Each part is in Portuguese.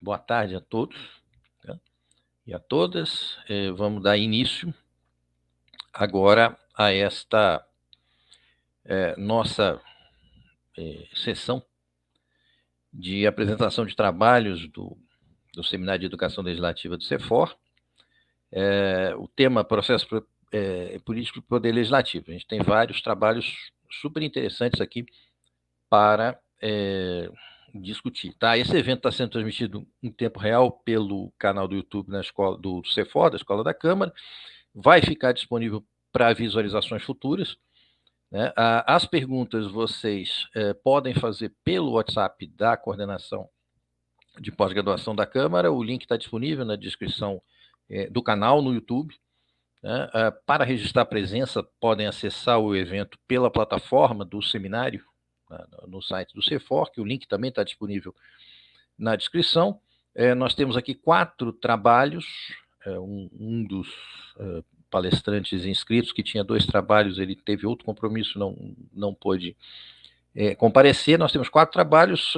Boa tarde a todos, né, e a todas. Vamos dar início agora a esta nossa sessão de apresentação de trabalhos do Seminário de Educação Legislativa do CEFOR. O tema processo político do Poder Legislativo. A gente tem vários trabalhos super interessantes aqui para discutir. Tá? Esse evento está sendo transmitido em tempo real pelo canal do YouTube na escola do CEFOR, da Escola da Câmara. Vai ficar disponível para visualizações futuras, né? As perguntas vocês podem fazer pelo WhatsApp da coordenação de pós-graduação da Câmara. O link está disponível na descrição do canal no YouTube, né? Para registrar presença, podem acessar o evento pela plataforma do seminário, no site do CEFOR, que o link também está disponível na descrição. Nós temos aqui 4 trabalhos. Um dos palestrantes inscritos, que tinha 2 trabalhos, ele teve outro compromisso, não pôde comparecer. Nós temos 4 trabalhos,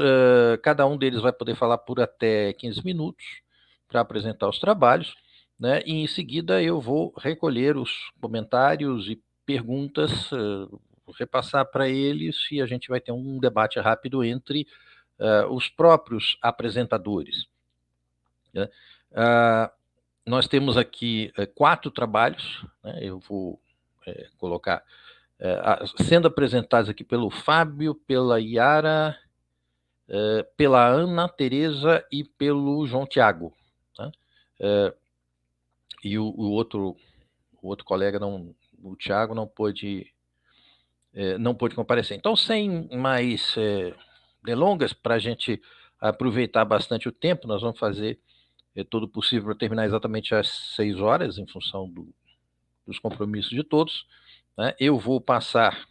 cada um deles vai poder falar por até 15 minutos para apresentar os trabalhos, né? E em seguida eu vou recolher os comentários e perguntas, repassar para eles, e a gente vai ter um debate rápido entre os próprios apresentadores, né? Nós temos aqui 4 trabalhos, né? Eu vou colocar sendo apresentados aqui pelo Fábio, pela Yara, pela Ana Tereza e pelo João Tiago, né? E o outro colega, o Tiago, não pôde comparecer. Então, sem mais delongas, para a gente aproveitar bastante o tempo, nós vamos fazer todo o possível para terminar exatamente às 6 horas, em função dos compromissos de todos, né? Eu vou passar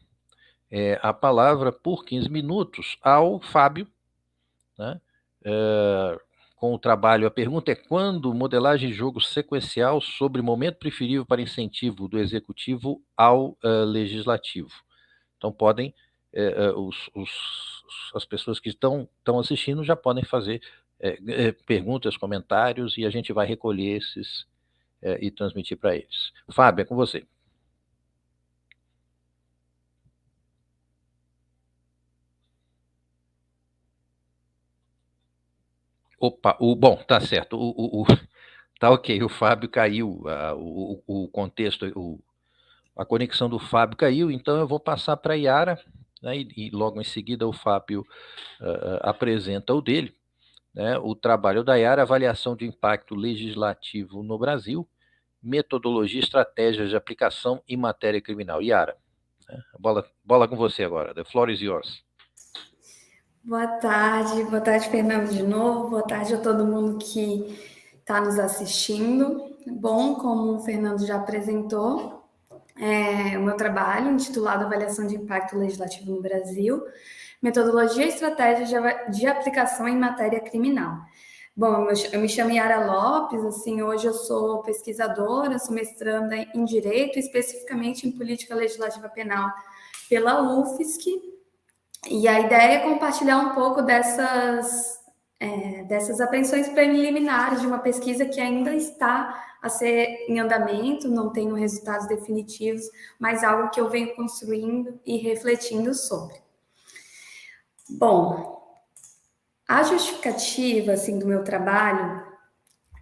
a palavra por 15 minutos ao Fábio, né? Com o trabalho. A pergunta é: quando modelagem de jogo sequencial sobre momento preferível para incentivo do executivo ao legislativo. Então podem, as pessoas que estão assistindo já podem fazer perguntas, comentários, e a gente vai recolher esses e transmitir para eles. Fábio, é com você. Opa, bom, tá certo. Tá ok, o Fábio caiu, o contexto, a conexão do Fábio caiu, então eu vou passar para a Yara, né, e logo em seguida o Fábio apresenta o dele, né? O trabalho da Yara: avaliação de impacto legislativo no Brasil, metodologia e estratégias de aplicação em matéria criminal. Yara, né? Bola com você agora. The floor is yours. Boa tarde, Fernando, de novo. Boa tarde a todo mundo que está nos assistindo. Bom, como o Fernando já apresentou, o meu trabalho intitulado Avaliação de Impacto Legislativo no Brasil, metodologia e estratégias de aplicação em matéria criminal. Bom, eu me chamo Yara Lopes, assim, hoje eu sou pesquisadora, sou mestranda em Direito, especificamente em Política Legislativa Penal pela UFSC, e a ideia é compartilhar um pouco dessas apreensões preliminares de uma pesquisa que ainda está a ser em andamento, não tenho resultados definitivos, mas algo que eu venho construindo e refletindo sobre. Bom, a justificativa, assim, do meu trabalho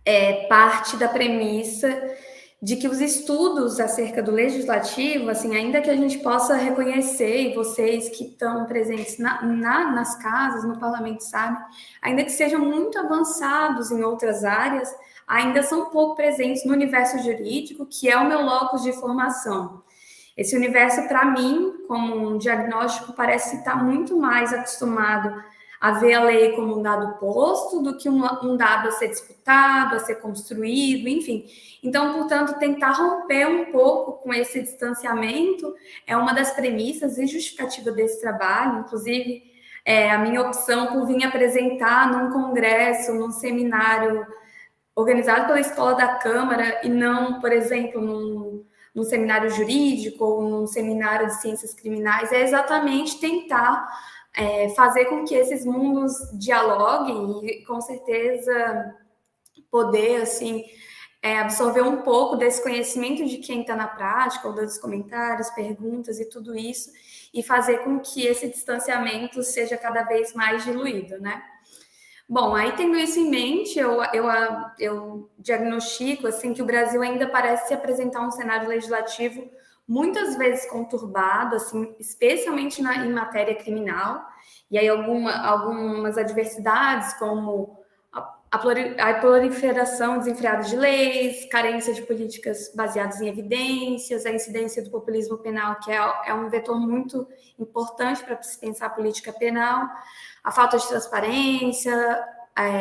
é parte da premissa de que os estudos acerca do legislativo, assim, ainda que a gente possa reconhecer, e vocês que estão presentes nas casas, no parlamento, sabem, ainda que sejam muito avançados em outras áreas, ainda são pouco presentes no universo jurídico, que é o meu locus de formação. Esse universo, para mim, como um diagnóstico, parece estar muito mais acostumado a ver a lei como um dado posto do que um dado a ser disputado, a ser construído, enfim. Então, portanto, tentar romper um pouco com esse distanciamento é uma das premissas e justificativa desse trabalho. Inclusive, a minha opção por vir apresentar num congresso, num seminário organizado pela Escola da Câmara e não, por exemplo, num seminário jurídico ou num seminário de ciências criminais, é exatamente tentar fazer com que esses mundos dialoguem e, com certeza, poder, assim, absorver um pouco desse conhecimento de quem está na prática, ou dos comentários, perguntas e tudo isso, e fazer com que esse distanciamento seja cada vez mais diluído, né? Bom, aí tendo isso em mente, eu diagnostico assim, que o Brasil ainda parece se apresentar um cenário legislativo muitas vezes conturbado, assim, especialmente em matéria criminal, e aí algumas adversidades, como a proliferação desenfreada de leis, carência de políticas baseadas em evidências, a incidência do populismo penal, que é um vetor muito importante para se pensar a política penal, a falta de transparência,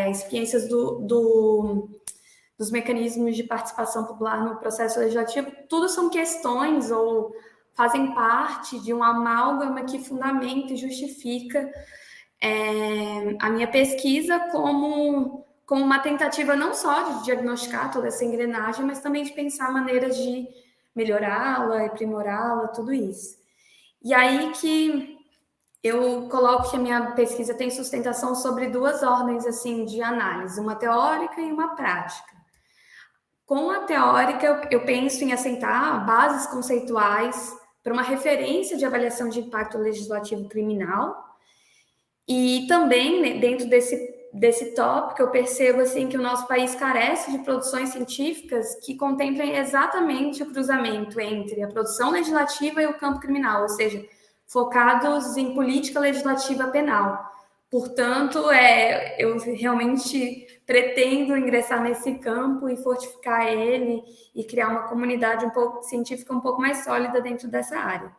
experiências dos mecanismos de participação popular no processo legislativo, tudo são questões ou fazem parte de um amálgama que fundamenta e justifica a minha pesquisa como uma tentativa não só de diagnosticar toda essa engrenagem, mas também de pensar maneiras de melhorá-la, aprimorá-la, tudo isso. E aí que eu coloco que a minha pesquisa tem sustentação sobre duas ordens assim de análise, uma teórica e uma prática. Com a teórica, eu penso em assentar bases conceituais para uma referência de avaliação de impacto legislativo criminal. E também, né, dentro desse tópico, eu percebo assim, que o nosso país carece de produções científicas que contemplem exatamente o cruzamento entre a produção legislativa e o campo criminal, ou seja, focados em política legislativa penal. Portanto, eu realmente pretendo ingressar nesse campo e fortificar ele e criar uma comunidade científica um pouco mais sólida dentro dessa área.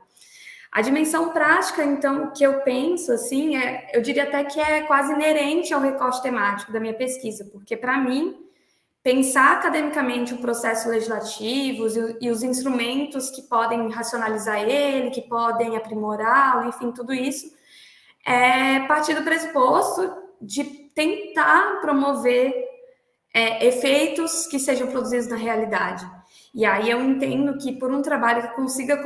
A dimensão prática, então, que eu penso, assim, eu diria até que é quase inerente ao recorte temático da minha pesquisa, porque, para mim, pensar academicamente o processo legislativo e os instrumentos que podem racionalizar ele, que podem aprimorá-lo, enfim, tudo isso, é partir do pressuposto de tentar promover efeitos que sejam produzidos na realidade. E aí eu entendo que, por um trabalho que consiga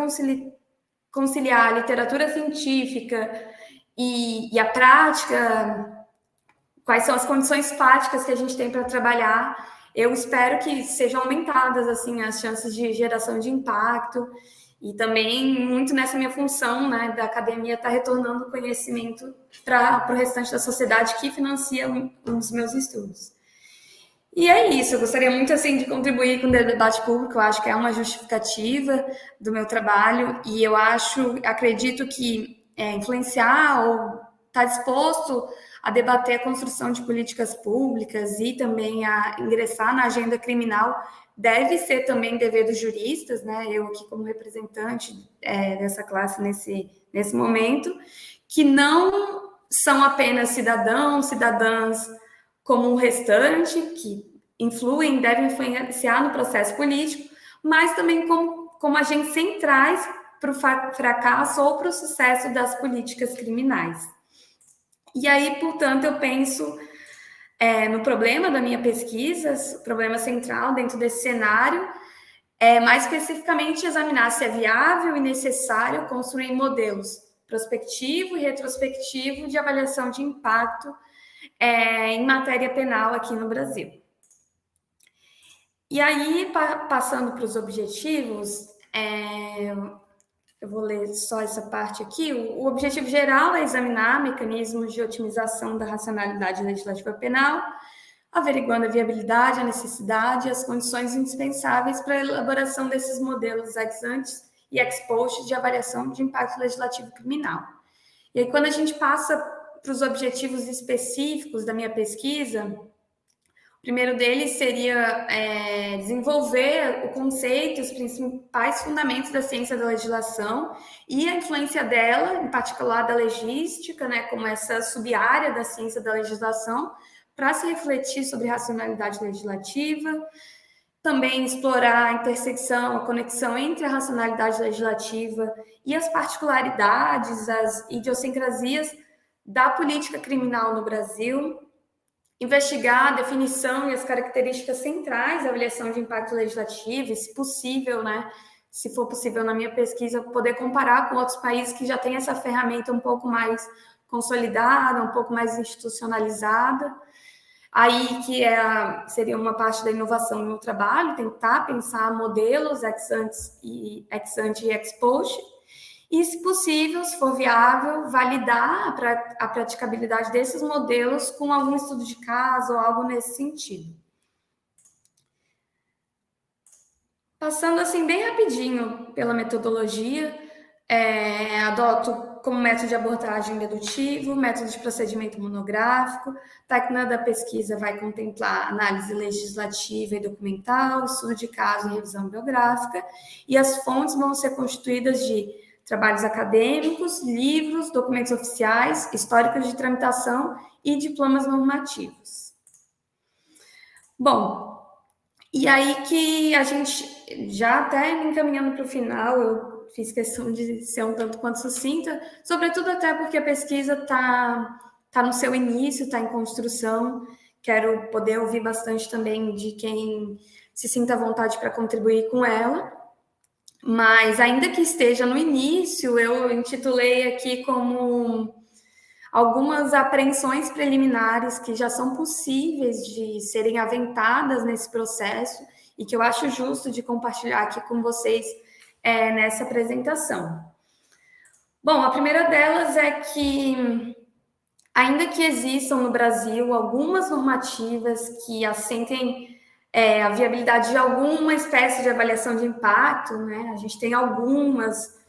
conciliar a literatura científica e a prática, quais são as condições fáticas que a gente tem para trabalhar, eu espero que sejam aumentadas assim as chances de geração de impacto, e também muito nessa minha função, né, da academia estar retornando conhecimento para o restante da sociedade que financia um dos meus estudos. E é isso, eu gostaria muito assim de contribuir com o debate público, eu acho que é uma justificativa do meu trabalho, e eu acredito que influenciar ou estar disposto a debater a construção de políticas públicas e também a ingressar na agenda criminal deve ser também dever dos juristas, né? Eu aqui como representante dessa classe nesse momento, que não são apenas cidadãs como o restante, que devem influenciar no processo político, mas também como agentes centrais para o fracasso ou para o sucesso das políticas criminais. E aí, portanto, eu penso no problema da minha pesquisa, o problema central dentro desse cenário, mais especificamente examinar se é viável e necessário construir modelos prospectivo e retrospectivo de avaliação de impacto em matéria penal aqui no Brasil. E aí, passando para os objetivos, eu vou ler só essa parte aqui. O objetivo geral é examinar mecanismos de otimização da racionalidade legislativa penal, averiguando a viabilidade, a necessidade e as condições indispensáveis para a elaboração desses modelos ex ante e ex post de avaliação de impacto legislativo criminal. E aí, quando a gente passa para os objetivos específicos da minha pesquisa, o primeiro deles seria desenvolver o conceito e os principais fundamentos da ciência da legislação e a influência dela, em particular da legística, né, como essa sub-área da ciência da legislação, para se refletir sobre racionalidade legislativa, também explorar a intersecção, a conexão entre a racionalidade legislativa e as particularidades, as idiosincrasias da política criminal no Brasil, investigar a definição e as características centrais da avaliação de impacto legislativo, e, se possível, né, se for possível na minha pesquisa, poder comparar com outros países que já têm essa ferramenta um pouco mais consolidada, um pouco mais institucionalizada. Aí que seria uma parte da inovação no trabalho, tentar pensar modelos ex ante e ex post, e, se possível, se for viável, validar a praticabilidade desses modelos com algum estudo de caso ou algo nesse sentido. Passando assim bem rapidinho pela metodologia, adoto como método de abordagem dedutivo, método de procedimento monográfico. Técnica da pesquisa vai contemplar análise legislativa e documental, estudo de caso e revisão biográfica, e as fontes vão ser constituídas de trabalhos acadêmicos, livros, documentos oficiais, históricos de tramitação e diplomas normativos. Bom, e aí que a gente, já até me encaminhando para o final, eu fiz questão de ser um tanto quanto sucinta, sobretudo até porque a pesquisa está no seu início, está em construção. Quero poder ouvir bastante também de quem se sinta à vontade para contribuir com ela. Mas, ainda que esteja no início, eu intitulei aqui como algumas apreensões preliminares que já são possíveis de serem aventadas nesse processo e que eu acho justo de compartilhar aqui com vocês nessa apresentação. Bom, a primeira delas é que, ainda que existam no Brasil algumas normativas que assentem a viabilidade de alguma espécie de avaliação de impacto, né? A gente tem algumas,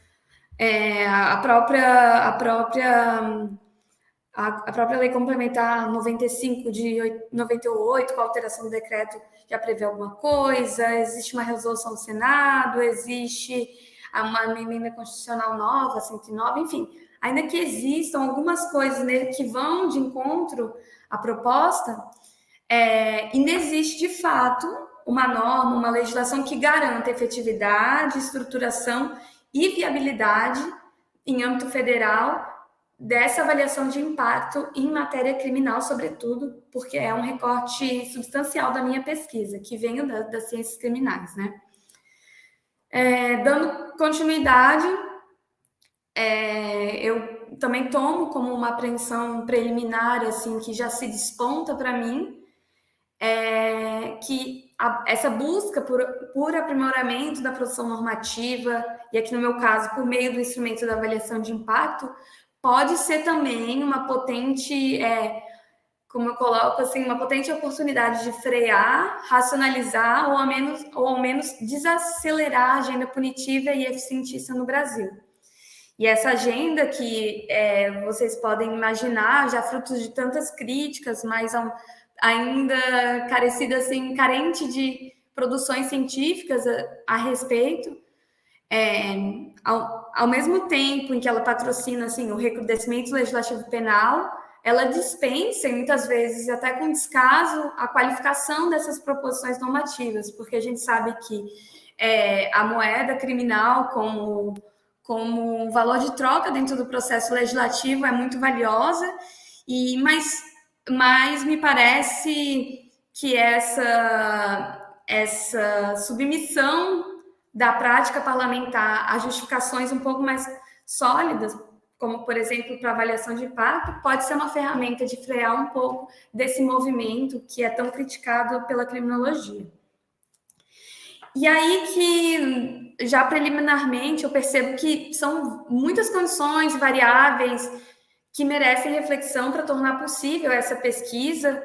a própria Lei Complementar 95 de 98, com a alteração do decreto, já prevê alguma coisa, existe uma resolução do Senado, existe uma emenda constitucional nova, 109, enfim, ainda que existam algumas coisas que vão de encontro à proposta, ainda existe, de fato, uma norma, uma legislação que garanta efetividade, estruturação e viabilidade em âmbito federal dessa avaliação de impacto em matéria criminal, sobretudo, porque é um recorte substancial da minha pesquisa, que venho das ciências criminais, né? Dando continuidade, eu também tomo como uma apreensão preliminar, assim, que já se desponta para mim, que essa busca por aprimoramento da produção normativa, e aqui no meu caso, por meio do instrumento da avaliação de impacto, pode ser também uma potente, como eu coloco assim, uma potente oportunidade de frear, racionalizar ou ao menos desacelerar a agenda punitiva e eficientista no Brasil. E essa agenda que vocês podem imaginar, já frutos de tantas críticas, mas ainda carecida, assim, carente de produções científicas a respeito, ao mesmo tempo em que ela patrocina, assim, o recrudescimento legislativo penal, ela dispensa, muitas vezes, até com descaso, a qualificação dessas proposições normativas, porque a gente sabe que a moeda criminal como um valor de troca dentro do processo legislativo é muito valiosa, mas me parece que essa submissão da prática parlamentar a justificações um pouco mais sólidas, como, por exemplo, para avaliação de impacto, pode ser uma ferramenta de frear um pouco desse movimento que é tão criticado pela criminologia. E aí que, já preliminarmente, eu percebo que são muitas condições variáveis que merecem reflexão para tornar possível essa pesquisa,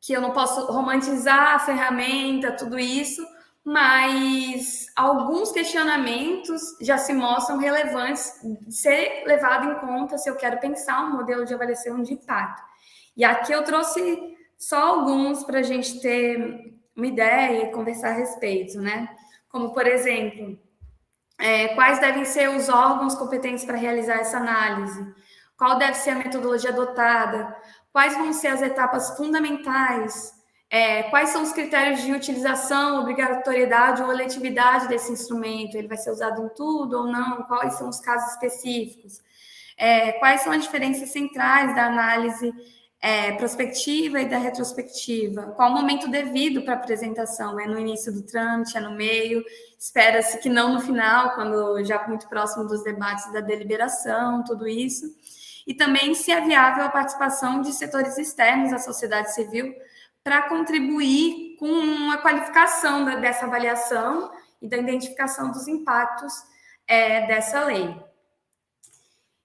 que eu não posso romantizar a ferramenta, tudo isso, mas alguns questionamentos já se mostram relevantes de ser levado em conta se eu quero pensar um modelo de avaliação de impacto. E aqui eu trouxe só alguns para a gente ter uma ideia e conversar a respeito, né? Como, por exemplo, quais devem ser os órgãos competentes para realizar essa análise? Qual deve ser a metodologia adotada? Quais vão ser as etapas fundamentais? Quais são os critérios de utilização, obrigatoriedade ou eletividade desse instrumento? Ele vai ser usado em tudo ou não? Quais são os casos específicos? Quais são as diferenças centrais da análise prospectiva e da retrospectiva? Qual o momento devido para a apresentação? É no início do trâmite? É no meio? Espera-se que não no final, quando já muito próximo dos debates da deliberação, tudo isso. e também se é viável a participação de setores externos à sociedade civil para contribuir com a qualificação dessa avaliação e da identificação dos impactos dessa lei.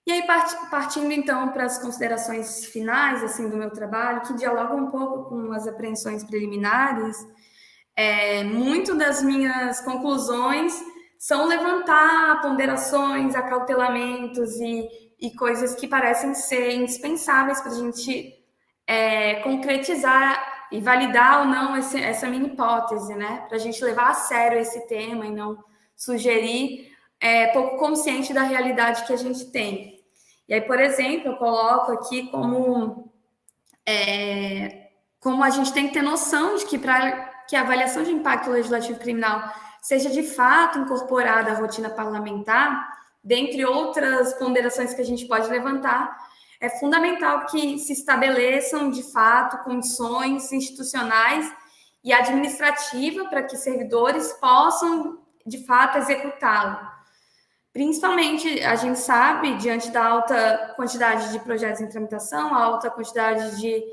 E aí, partindo então para as considerações finais assim do meu trabalho, que dialogam um pouco com as apreensões preliminares, muito das minhas conclusões são levantar ponderações, acautelamentos e coisas que parecem ser indispensáveis para a gente concretizar e validar ou não essa minha hipótese, né? Para a gente levar a sério esse tema e não sugerir pouco consciente da realidade que a gente tem. E aí, por exemplo, eu coloco aqui como a gente tem que ter noção de que para que a avaliação de impacto legislativo criminal seja de fato incorporada à rotina parlamentar, dentre outras ponderações que a gente pode levantar, é fundamental que se estabeleçam de fato condições institucionais e administrativas para que servidores possam de fato executá-lo. Principalmente, a gente sabe, diante da alta quantidade de projetos em tramitação, a alta quantidade de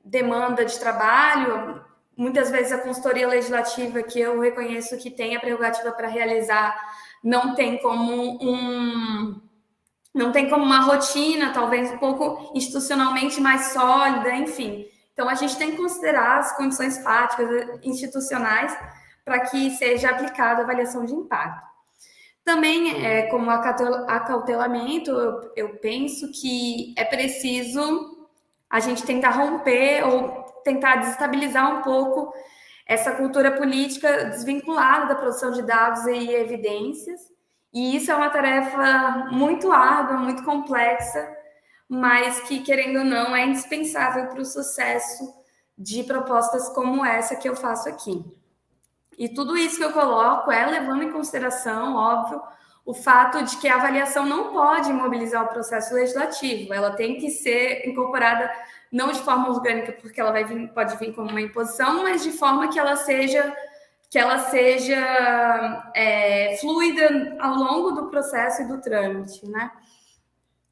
demanda de trabalho, muitas vezes a consultoria legislativa, que eu reconheço que tem a prerrogativa para realizar, não tem como uma rotina, talvez um pouco institucionalmente mais sólida, enfim. Então, a gente tem que considerar as condições fáticas institucionais para que seja aplicada a avaliação de impacto. Também, como acautelamento, eu penso que é preciso a gente tentar romper ou tentar desestabilizar um pouco essa cultura política desvinculada da produção de dados e evidências. E isso é uma tarefa muito árdua, muito complexa, mas que, querendo ou não, é indispensável para o sucesso de propostas como essa que eu faço aqui. E tudo isso que eu coloco é levando em consideração, óbvio, o fato de que a avaliação não pode imobilizar o processo legislativo, ela tem que ser incorporada não de forma orgânica, porque ela pode vir como uma imposição, mas de forma que ela seja fluida ao longo do processo e do trâmite, né?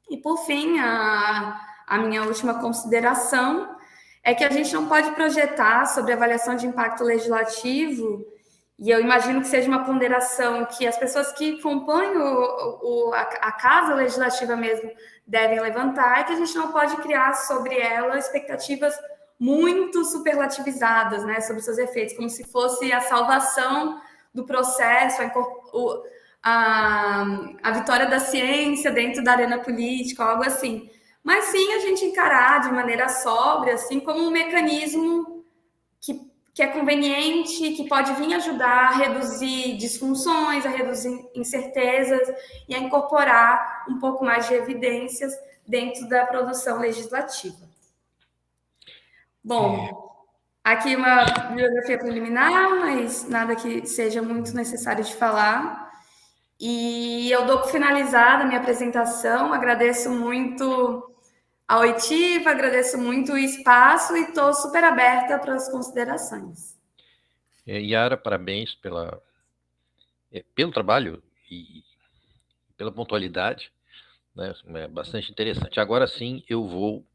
E por fim, a minha última consideração é que a gente não pode projetar sobre avaliação de impacto legislativo, e eu imagino que seja uma ponderação que as pessoas que compõem a casa legislativa mesmo devem levantar, é que a gente não pode criar sobre ela expectativas muito superlativizadas, né, sobre seus efeitos, como se fosse a salvação do processo, a vitória da ciência dentro da arena política, algo assim. Mas sim a gente encarar de maneira sóbria, assim, como um mecanismo que é conveniente, que pode vir ajudar a reduzir disfunções, a reduzir incertezas e a incorporar um pouco mais de evidências dentro da produção legislativa. Bom, aqui uma bibliografia preliminar, mas nada que seja muito necessário de falar. E eu dou por finalizada a minha apresentação, agradeço muito a oitiva, agradeço muito o espaço e estou super aberta para as considerações. Yara, parabéns pelo trabalho e pela pontualidade, né? É bastante interessante. Agora sim, eu vou...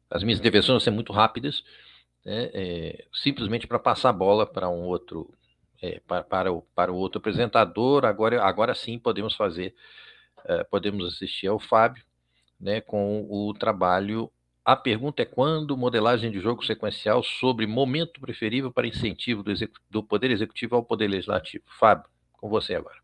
as minhas intervenções vão ser muito rápidas, né? Simplesmente para passar a bola para um outro... para o outro apresentador. Agora sim podemos assistir ao Fábio, né, com o trabalho. A pergunta é: quando modelagem de jogo sequencial sobre momento preferível para incentivo do Poder Executivo ao Poder Legislativo. Fábio, com você agora.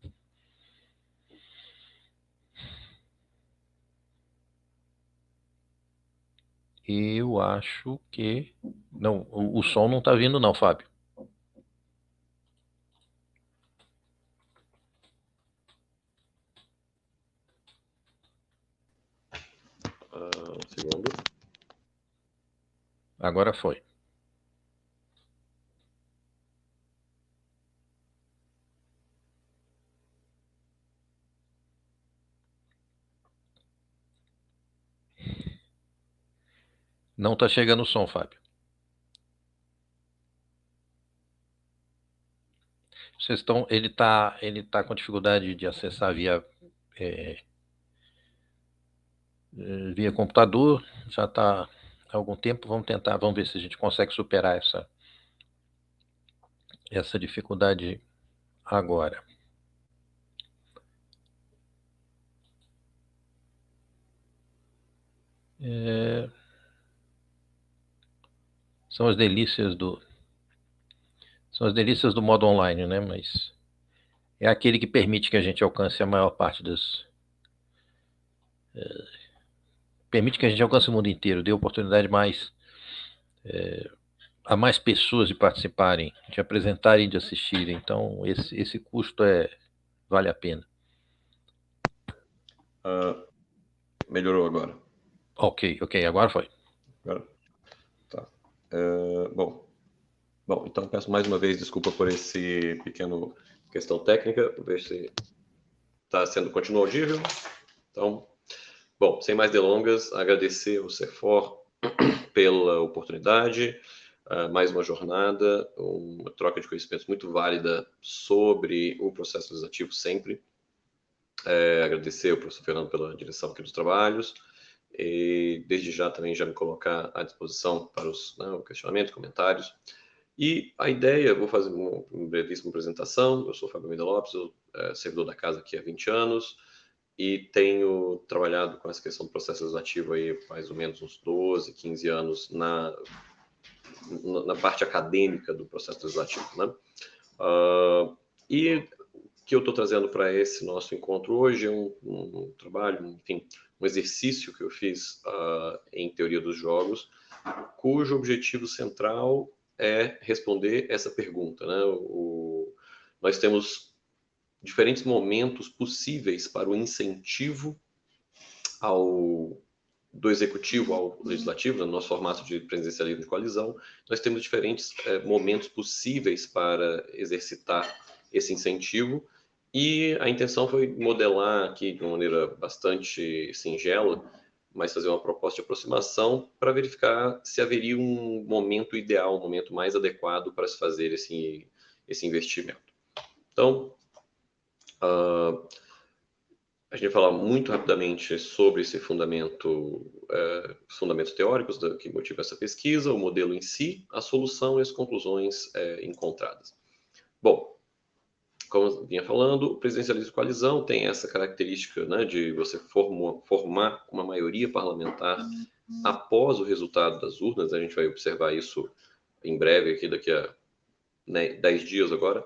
Eu acho que... Não, o som não está vindo não, Fábio. Um segundo. Agora foi. Não está chegando o som, Fábio. Ele tá com dificuldade de acessar via via computador, já está há algum tempo, vamos ver se a gente consegue superar essa dificuldade agora. São as delícias do modo online, né? Mas é aquele que permite que a gente alcance a maior parte permite que a gente alcance o mundo inteiro, dê oportunidade a mais pessoas de participarem, de apresentarem, de assistirem. Então, esse custo vale a pena. Melhorou agora. Ok, agora foi. Agora? Tá. Bom, então peço mais uma vez desculpa por esse pequeno questão técnica, vou ver se continua audível. Então, bom, sem mais delongas, agradecer ao CEFOR pela oportunidade, mais uma jornada, uma troca de conhecimentos muito válida sobre o processo legislativo sempre. Agradecer ao professor Fernando pela direção aqui dos trabalhos e desde já também já me colocar à disposição para os questionamentos, comentários. E a ideia, vou fazer uma brevíssima apresentação. Eu sou Fábio Almeida Lopes, eu servidor da casa aqui há 20 anos e tenho trabalhado com essa questão do processo legislativo aí mais ou menos uns 12, 15 anos na parte acadêmica do processo legislativo, né? E o que eu estou trazendo para esse nosso encontro hoje é um trabalho, enfim, um exercício que eu fiz em teoria dos jogos, cujo objetivo central é responder essa pergunta, né? Nós temos diferentes momentos possíveis para o incentivo do executivo ao legislativo, no nosso formato de presidencialismo de coalizão. Nós temos diferentes momentos possíveis para exercitar esse incentivo, e a intenção foi modelar aqui de uma maneira bastante singela, mas fazer uma proposta de aproximação para verificar se haveria um momento ideal, um momento mais adequado para se fazer esse investimento. Então, a gente vai falar muito rapidamente sobre esse fundamentos teóricos que motivam essa pesquisa, o modelo em si, a solução e as conclusões encontradas. Bom, como eu vinha falando, o presidencialismo de coalizão tem essa característica, né, de você formar uma maioria parlamentar após o resultado das urnas. A gente vai observar isso em breve, aqui daqui a 10 dias agora.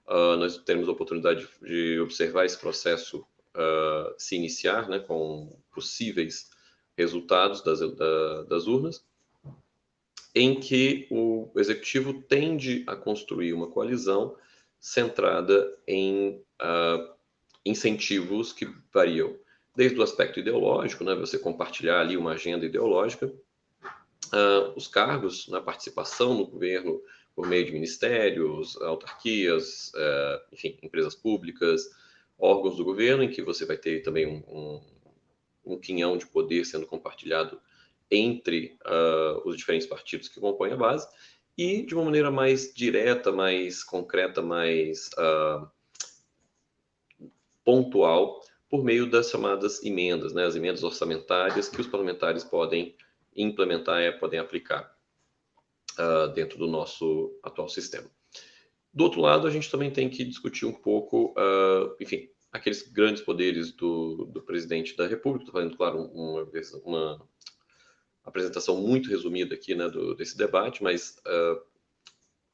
Nós teremos a oportunidade de observar esse processo se iniciar, né, com possíveis resultados das urnas, em que o executivo tende a construir uma coalizão centrada em incentivos que variam desde o aspecto ideológico, né, você compartilhar ali uma agenda ideológica, os cargos na participação no governo por meio de ministérios, autarquias, enfim, empresas públicas, órgãos do governo, em que você vai ter também um quinhão de poder sendo compartilhado entre os diferentes partidos que compõem a base, e de uma maneira mais direta, mais concreta, mais pontual, por meio das chamadas emendas, né, as emendas orçamentárias que os parlamentares podem implementar, podem aplicar dentro do nosso atual sistema. Do outro lado, a gente também tem que discutir um pouco, enfim, aqueles grandes poderes do presidente da República. Estou fazendo, claro, uma apresentação muito resumida aqui, né, desse debate, mas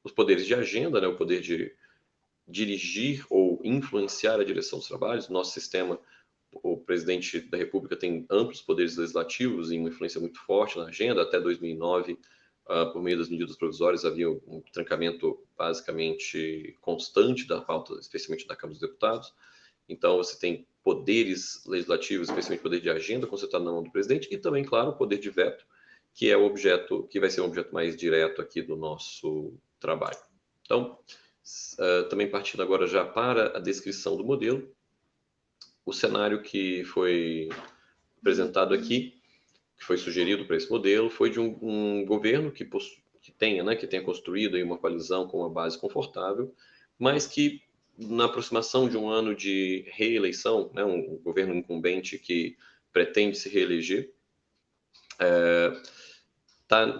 os poderes de agenda, né, o poder de dirigir ou influenciar a direção dos trabalhos. No nosso sistema, o presidente da República tem amplos poderes legislativos e uma influência muito forte na agenda. Até 2009, por meio das medidas provisórias, havia um trancamento basicamente constante da pauta, especialmente da Câmara dos Deputados. Então, você tem poderes legislativos, especialmente poder de agenda, concentrado na mão do presidente, e também, claro, o poder de veto, que é o objeto, que vai ser um objeto mais direto aqui do nosso trabalho. Então, também partindo agora já para a descrição do modelo, o cenário que foi apresentado aqui, que foi sugerido para esse modelo, foi de um governo que tenha construído aí uma coalizão com uma base confortável, mas que, na aproximação de um ano de reeleição, né, um governo incumbente que pretende se reeleger,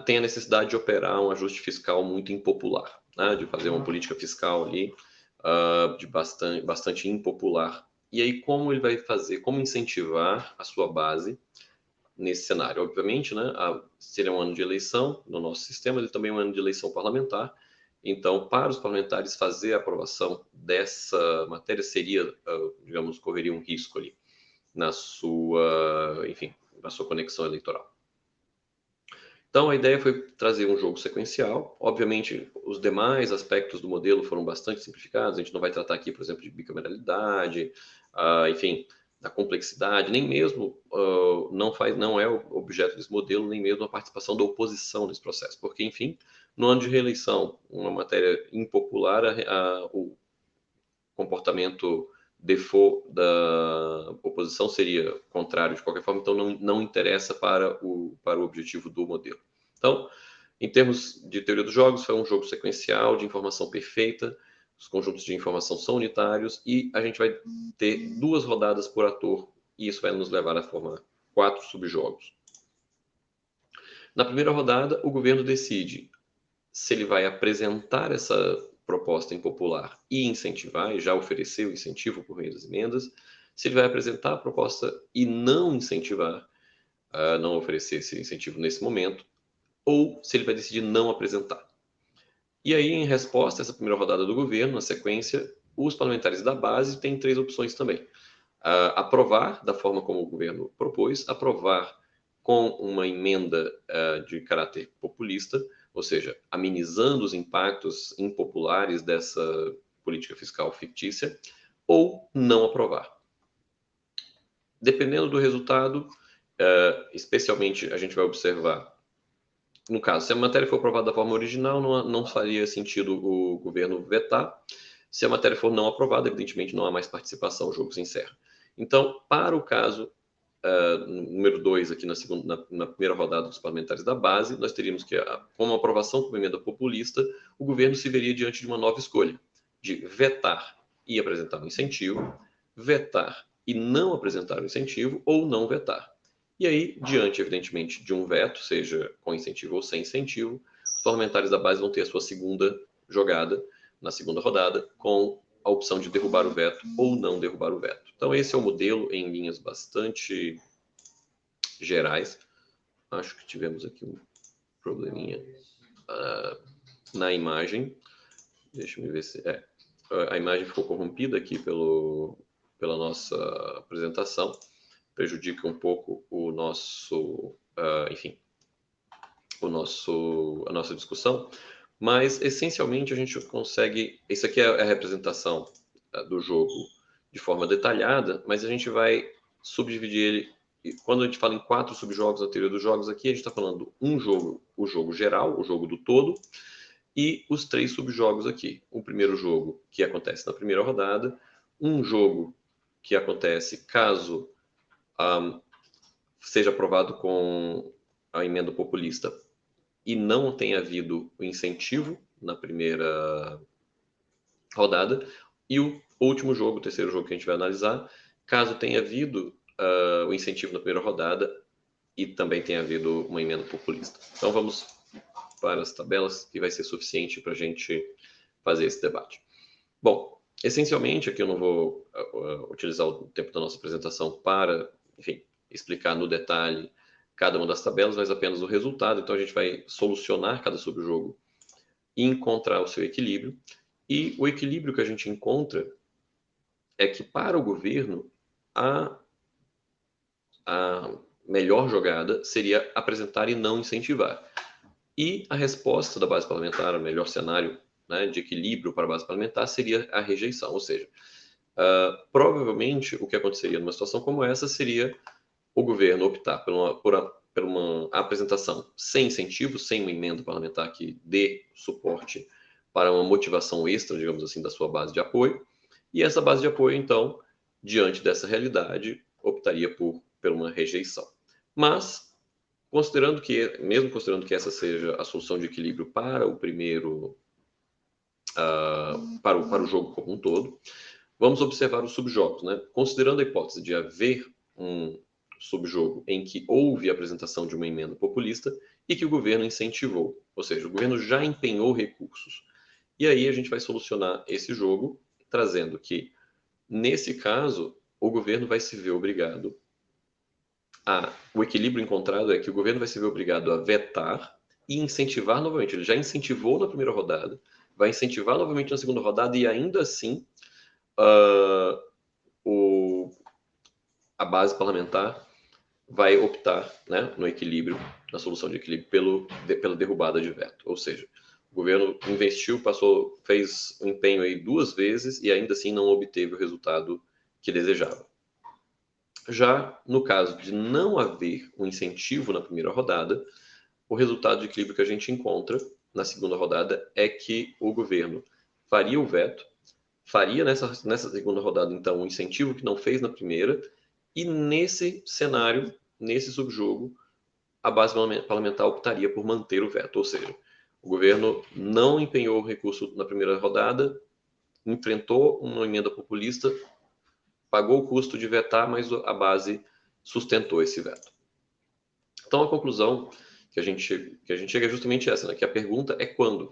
tem a necessidade de operar um ajuste fiscal muito impopular, né? De fazer uma política fiscal ali de bastante impopular. E aí, como ele vai fazer, como incentivar a sua base nesse cenário? Obviamente, né, seria um ano de eleição no nosso sistema, ele também é um ano de eleição parlamentar. Então, para os parlamentares fazer a aprovação dessa matéria seria, digamos, correria um risco ali na sua, enfim, na sua conexão eleitoral. Então, a ideia foi trazer um jogo sequencial. Obviamente, os demais aspectos do modelo foram bastante simplificados. A gente não vai tratar aqui, por exemplo, de bicameralidade, enfim, da complexidade, nem mesmo não é o objeto desse modelo, nem mesmo a participação da oposição nesse processo. Porque, enfim, no ano de reeleição, uma matéria impopular, o comportamento default da oposição seria contrário de qualquer forma, então não interessa para o objetivo do modelo. Então, em termos de teoria dos jogos, foi um jogo sequencial de informação perfeita, os conjuntos de informação são unitários e a gente vai ter 2 rodadas por ator e isso vai nos levar a formar 4 subjogos. Na primeira rodada, o governo decide se ele vai apresentar essa proposta impopular e incentivar, e já oferecer o incentivo por meio das emendas, se ele vai apresentar a proposta e não incentivar, não oferecer esse incentivo nesse momento, ou se ele vai decidir não apresentar. E aí, em resposta a essa primeira rodada do governo, na sequência, os parlamentares da base têm 3 opções também. Aprovar da forma como o governo propôs, aprovar com uma emenda de caráter populista, ou seja, amenizando os impactos impopulares dessa política fiscal fictícia, ou não aprovar. Dependendo do resultado, especialmente a gente vai observar, no caso, se a matéria for aprovada da forma original, não faria sentido o governo vetar. Se a matéria for não aprovada, evidentemente não há mais participação, o jogo se encerra. Então, para o caso número 2 aqui na primeira rodada dos parlamentares da base, nós teríamos que, com uma aprovação com emenda populista, o governo se veria diante de uma nova escolha, de vetar e apresentar um incentivo, vetar e não apresentar um incentivo, ou não vetar. E aí, diante, evidentemente, de um veto, seja com incentivo ou sem incentivo, os parlamentares da base vão ter a sua segunda jogada, na segunda rodada, com a opção de derrubar o veto ou não derrubar o veto. Então, esse é o modelo em linhas bastante gerais. Acho que tivemos aqui um probleminha na imagem. Deixa eu ver se... a imagem ficou corrompida aqui pela nossa apresentação. Prejudica um pouco o nosso... enfim, a nossa discussão. Mas, essencialmente, a gente consegue... Isso aqui é a representação do jogo de forma detalhada, mas a gente vai subdividir ele... Quando a gente fala em 4 subjogos na teoria dos jogos aqui, a gente está falando um jogo, o jogo geral, o jogo do todo, e os 3 subjogos aqui. O primeiro jogo, que acontece na primeira rodada, um jogo que acontece caso seja aprovado com a emenda populista e não tenha havido o incentivo na primeira rodada, e o último jogo, o terceiro jogo que a gente vai analisar, caso tenha havido o incentivo na primeira rodada e também tenha havido uma emenda populista. Então vamos para as tabelas, que vai ser suficiente para a gente fazer esse debate. Bom, essencialmente, aqui eu não vou utilizar o tempo da nossa apresentação para, enfim, explicar no detalhe cada uma das tabelas, mas apenas o resultado. Então a gente vai solucionar cada subjogo e encontrar o seu equilíbrio. E o equilíbrio que a gente encontra é que para o governo a melhor jogada seria apresentar e não incentivar. E a resposta da base parlamentar, o melhor cenário, né, de equilíbrio para a base parlamentar, seria a rejeição. Ou seja, provavelmente o que aconteceria numa situação como essa seria o governo optar por uma apresentação sem incentivo, sem uma emenda parlamentar que dê suporte para uma motivação extra, digamos assim, da sua base de apoio. E essa base de apoio, então, diante dessa realidade, optaria por uma rejeição. Mas, mesmo considerando que essa seja a solução de equilíbrio para o primeiro, para o jogo como um todo, vamos observar os subjogos, né? Considerando a hipótese de haver um subjogo em que houve a apresentação de uma emenda populista e que o governo incentivou, ou seja, o governo já empenhou recursos. E aí a gente vai solucionar esse jogo trazendo que, nesse caso, o governo vai se ver obrigado o equilíbrio encontrado é que o governo vai se ver obrigado a vetar e incentivar novamente. Ele já incentivou na primeira rodada, vai incentivar novamente na segunda rodada e ainda assim a base parlamentar vai optar, né, no equilíbrio, na solução de equilíbrio, pela derrubada de veto. Ou seja, o governo investiu, fez um empenho aí 2 vezes e ainda assim não obteve o resultado que desejava. Já no caso de não haver um incentivo na primeira rodada, o resultado de equilíbrio que a gente encontra na segunda rodada é que o governo faria o veto, faria nessa segunda rodada, então, um incentivo que não fez na primeira, e nesse cenário, nesse subjogo, a base parlamentar optaria por manter o veto, ou seja, o governo não empenhou o recurso na primeira rodada, enfrentou uma emenda populista, pagou o custo de vetar, mas a base sustentou esse veto. Então, a conclusão que a gente chega é justamente essa, né? Que a pergunta é quando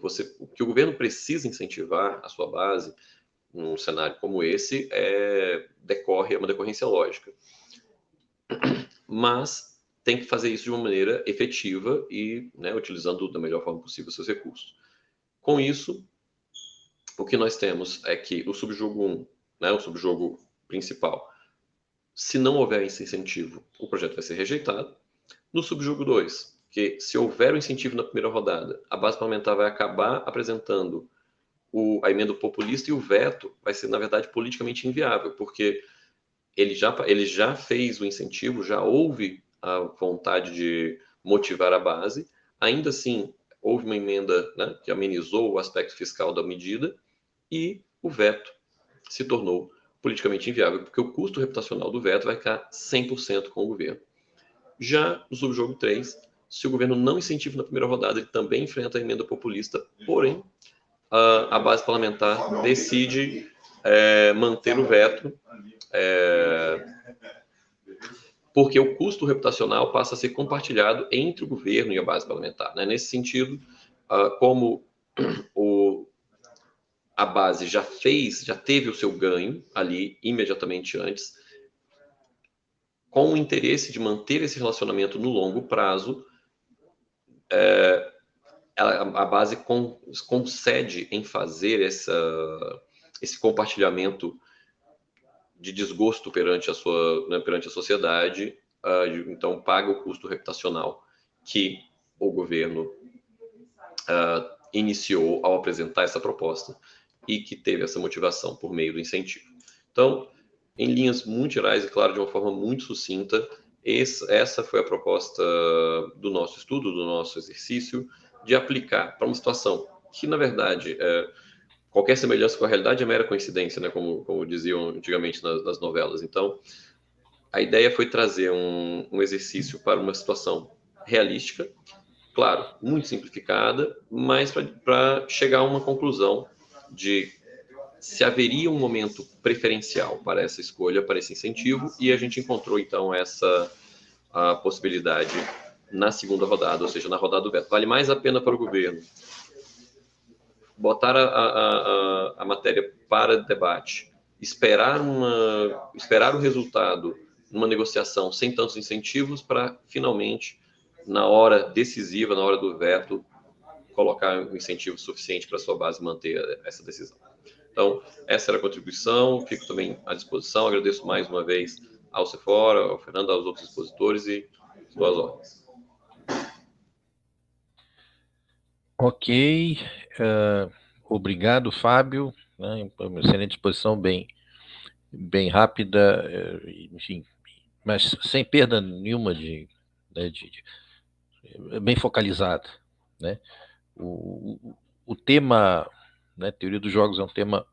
que o governo precisa incentivar a sua base num cenário como esse é uma decorrência lógica. Mas tem que fazer isso de uma maneira efetiva e, né, utilizando da melhor forma possível seus recursos. Com isso, o que nós temos é que o subjogo 1, né, o subjogo principal, se não houver esse incentivo, o projeto vai ser rejeitado. No subjogo 2, que se houver o incentivo na primeira rodada, a base parlamentar vai acabar apresentando a emenda populista e o veto vai ser, na verdade, politicamente inviável, porque ele já fez o incentivo, já houve a vontade de motivar a base, ainda assim houve uma emenda, né, que amenizou o aspecto fiscal da medida e o veto se tornou politicamente inviável, porque o custo reputacional do veto vai ficar 100% com o governo. Já no subjogo 3, se o governo não incentiva na primeira rodada, ele também enfrenta a emenda populista, porém, a base parlamentar decide manter o veto, porque o custo reputacional passa a ser compartilhado entre o governo e a base parlamentar. Né? Nesse sentido, como a base já teve o seu ganho ali imediatamente antes, com o interesse de manter esse relacionamento no longo prazo, a base concede em fazer esse compartilhamento de desgosto perante a sociedade, então paga o custo reputacional que o governo iniciou ao apresentar essa proposta e que teve essa motivação por meio do incentivo. Então, em linhas muito gerais e, claro, de uma forma muito sucinta, essa foi a proposta do nosso estudo, do nosso exercício, de aplicar para uma situação que, na verdade, qualquer semelhança com a realidade é mera coincidência, né? Como diziam antigamente nas novelas. Então, a ideia foi trazer um exercício para uma situação realística, claro, muito simplificada, mas para chegar a uma conclusão de se haveria um momento preferencial para essa escolha, para esse incentivo, e a gente encontrou, então, a possibilidade na segunda rodada, ou seja, na rodada do veto. Vale mais a pena para o governo botar a matéria para debate, esperar o resultado numa negociação sem tantos incentivos para, finalmente, na hora decisiva, na hora do veto, colocar um incentivo suficiente para a sua base manter essa decisão. Então, essa era a contribuição, fico também à disposição, agradeço mais uma vez ao Sephora, ao Fernando, aos outros expositores e boas ordens. Ok, obrigado, Fábio, né, uma excelente exposição, bem rápida, enfim, mas sem perda nenhuma bem focalizada, né? O tema, né, teoria dos jogos é um tema,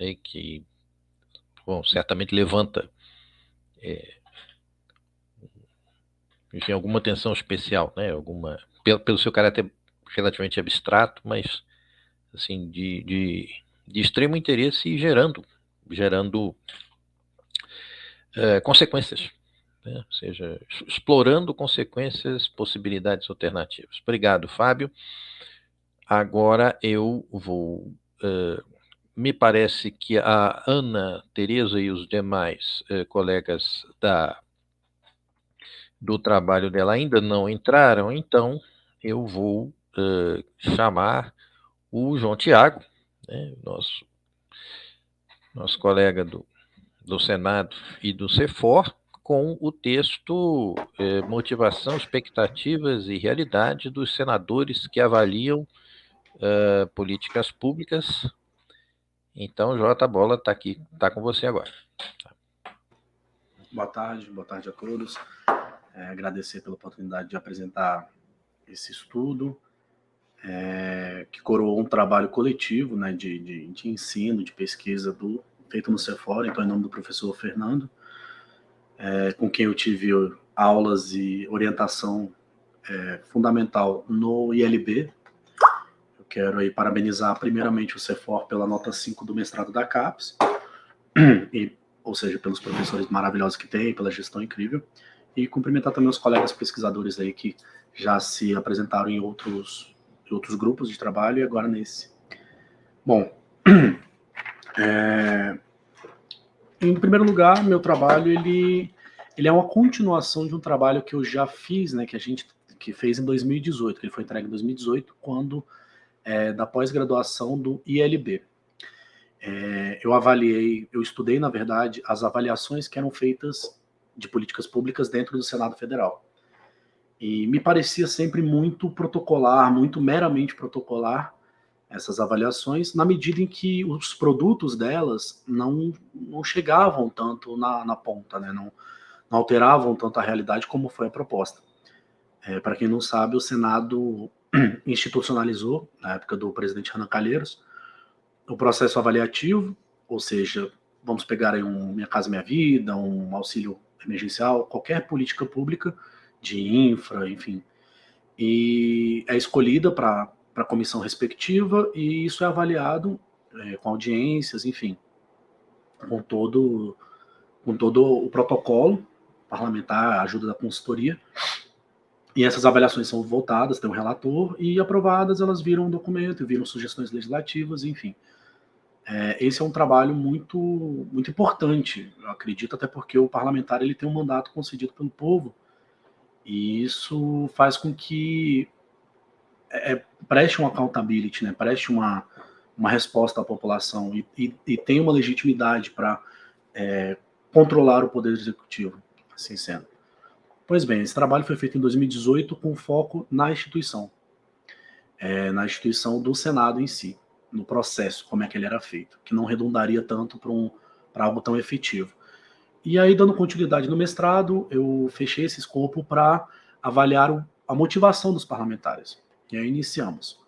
né, que, bom, certamente levanta enfim, alguma atenção especial, né? Pelo seu caráter relativamente abstrato, mas assim de extremo interesse e gerando consequências, né? Ou seja, explorando consequências, possibilidades alternativas. Obrigado, Fábio. Agora eu vou... me parece que a Ana Tereza e os demais colegas do trabalho dela ainda não entraram, então eu vou chamar o João Tiago, né, nosso colega do Senado e do CEFOR, com o texto Motivação, Expectativas e Realidade dos Senadores que Avaliam Políticas Públicas. Então, Jota, a bola está aqui, está com você agora. Boa tarde a todos. Agradecer pela oportunidade de apresentar esse estudo, que coroou um trabalho coletivo, né, de ensino, de pesquisa feito no CEFOR, então em nome do professor Fernando, com quem eu tive aulas e orientação fundamental no ILB. Eu quero aí parabenizar primeiramente o CEFOR pela nota 5 do mestrado da CAPES, ou seja, pelos professores maravilhosos que tem, pela gestão incrível, e cumprimentar também os colegas pesquisadores aí que já se apresentaram em outros grupos de trabalho e agora nesse. Bom, em primeiro lugar, meu trabalho ele é uma continuação de um trabalho que eu já fiz, né, que a gente fez em 2018, que ele foi entregue em 2018, quando da pós-graduação do ILB. Eu estudei, na verdade, as avaliações que eram feitas de políticas públicas dentro do Senado Federal. E me parecia sempre muito protocolar, muito meramente protocolar, essas avaliações, na medida em que os produtos delas não chegavam tanto na ponta, né? Não alteravam tanto a realidade como foi a proposta. Para quem não sabe, o Senado institucionalizou, na época do presidente Renan Calheiros, o processo avaliativo, ou seja, vamos pegar aí Minha Casa Minha Vida, um auxílio emergencial, qualquer política pública de infra, enfim, e é escolhida para a comissão respectiva e isso é avaliado com audiências, enfim, com todo o protocolo parlamentar, a ajuda da consultoria, e essas avaliações são votadas, tem um relator, e aprovadas elas viram um documento, viram sugestões legislativas, enfim. Esse é um trabalho muito, muito importante, eu acredito, até porque o parlamentar ele tem um mandato concedido pelo povo, e isso faz com que preste uma accountability, né? Preste uma resposta à população e tenha uma legitimidade para controlar o poder executivo, assim sendo. Pois bem, esse trabalho foi feito em 2018 com foco na instituição do Senado em si, no processo, como é que ele era feito, que não redundaria tanto para algo tão efetivo. E aí, dando continuidade no mestrado, eu fechei esse escopo para avaliar a motivação dos parlamentares. E aí iniciamos.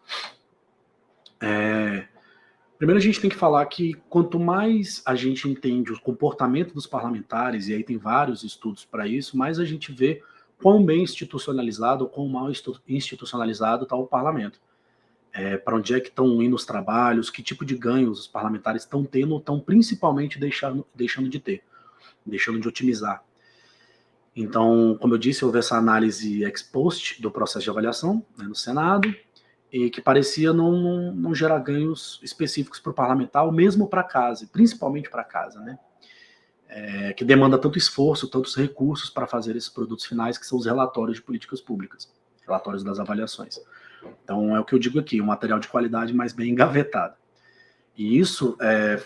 Primeiro a gente tem que falar que quanto mais a gente entende o comportamento dos parlamentares, e aí tem vários estudos para isso, mais a gente vê quão bem institucionalizado ou quão mal institucionalizado está o parlamento. Para onde é que estão indo os trabalhos, que tipo de ganhos os parlamentares estão tendo ou estão principalmente deixando de ter, deixando de otimizar. Então, como eu disse, houve essa análise ex post do processo de avaliação, né, no Senado, e que parecia não gerar ganhos específicos para o parlamentar, ou mesmo para casa, principalmente para casa, né? Que demanda tanto esforço, tantos recursos para fazer esses produtos finais, que são os relatórios de políticas públicas, relatórios das avaliações. Então, é o que eu digo aqui, um material de qualidade, mas bem engavetado. E isso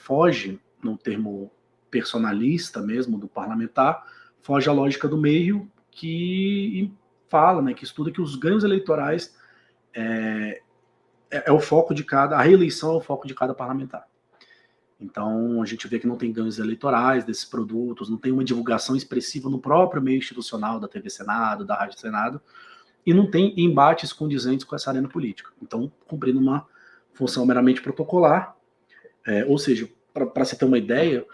foge, no termo personalista mesmo, do parlamentar, foge à lógica do meio, que fala, né, que estuda que os ganhos eleitorais é o foco de a reeleição é o foco de cada parlamentar. Então, a gente vê que não tem ganhos eleitorais desses produtos, não tem uma divulgação expressiva no próprio meio institucional da TV Senado, da Rádio Senado, e não tem embates condizentes com essa arena política. Então, cumprindo uma função meramente protocolar, ou seja, para você ter uma ideia,